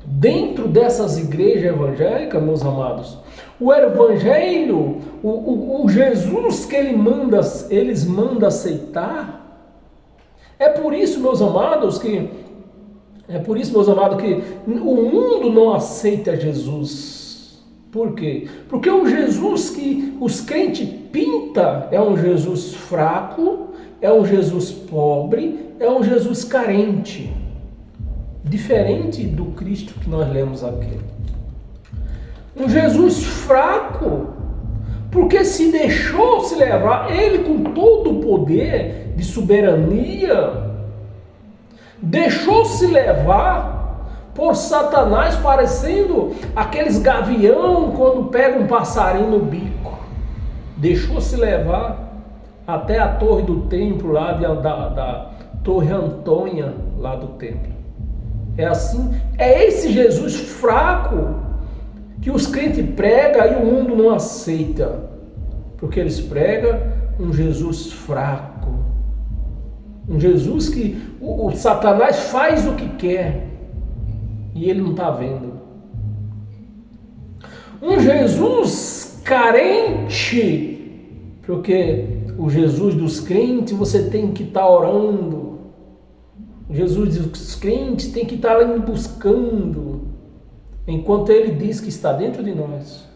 dentro dessas igrejas evangélicas, meus amados, o Evangelho, o Jesus que eles mandam aceitar. É por isso, meus amados, que o mundo não aceita Jesus. Por quê? Porque o Jesus que os crentes pintam é um Jesus fraco, é um Jesus pobre, é um Jesus carente. Diferente do Cristo que nós lemos aqui. Um Jesus fraco, porque se deixou se levar, ele com todo o poder de soberania, deixou-se levar por Satanás, parecendo aqueles gavião quando pega um passarinho no bico. Deixou-se levar até a torre do templo, lá da Torre Antônia, lá do templo. É assim, é esse Jesus fraco que os crentes pregam e o mundo não aceita. Porque eles pregam um Jesus fraco. Um Jesus que o Satanás faz o que quer e ele não está vendo. Um Jesus carente, porque o Jesus dos crentes você tem que estar orando. O Jesus dos crentes tem que estar indo buscando, enquanto ele diz que está dentro de nós.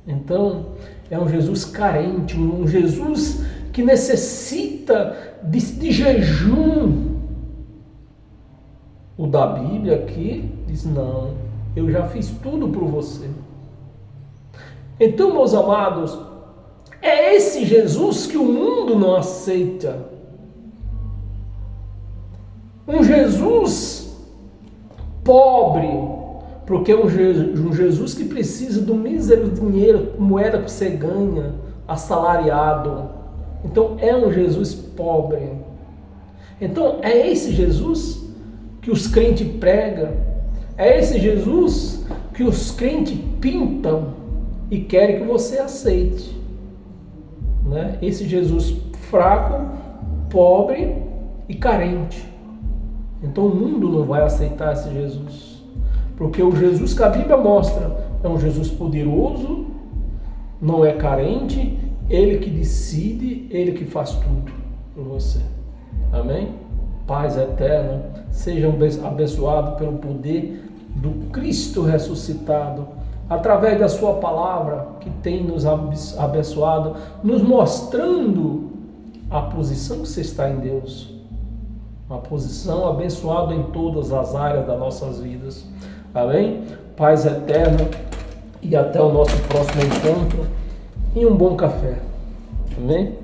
Então, é um Jesus carente, um Jesus que necessita de jejum. O da Bíblia aqui diz, não, eu já fiz tudo por você. Então, meus amados, é esse Jesus que o mundo não aceita. Um Jesus pobre, porque é um Jesus que precisa do mísero dinheiro, moeda que você ganha, assalariado. Então é um Jesus pobre. Então é esse Jesus que os crentes pregam, é esse Jesus que os crentes pintam e querem que você aceite, né? Esse Jesus fraco, pobre e carente. Então o mundo não vai aceitar esse Jesus, porque o Jesus que a Bíblia mostra é um Jesus poderoso, não é carente, ele que decide, ele que faz tudo. por você. Amém? Paz eterna, sejam abençoados pelo poder do Cristo ressuscitado, através da sua palavra que tem nos abençoado, nos mostrando a posição que você está em Deus, uma posição abençoada em todas as áreas das nossas vidas. Amém? Paz eterna e até o nosso próximo encontro em um bom café. Amém?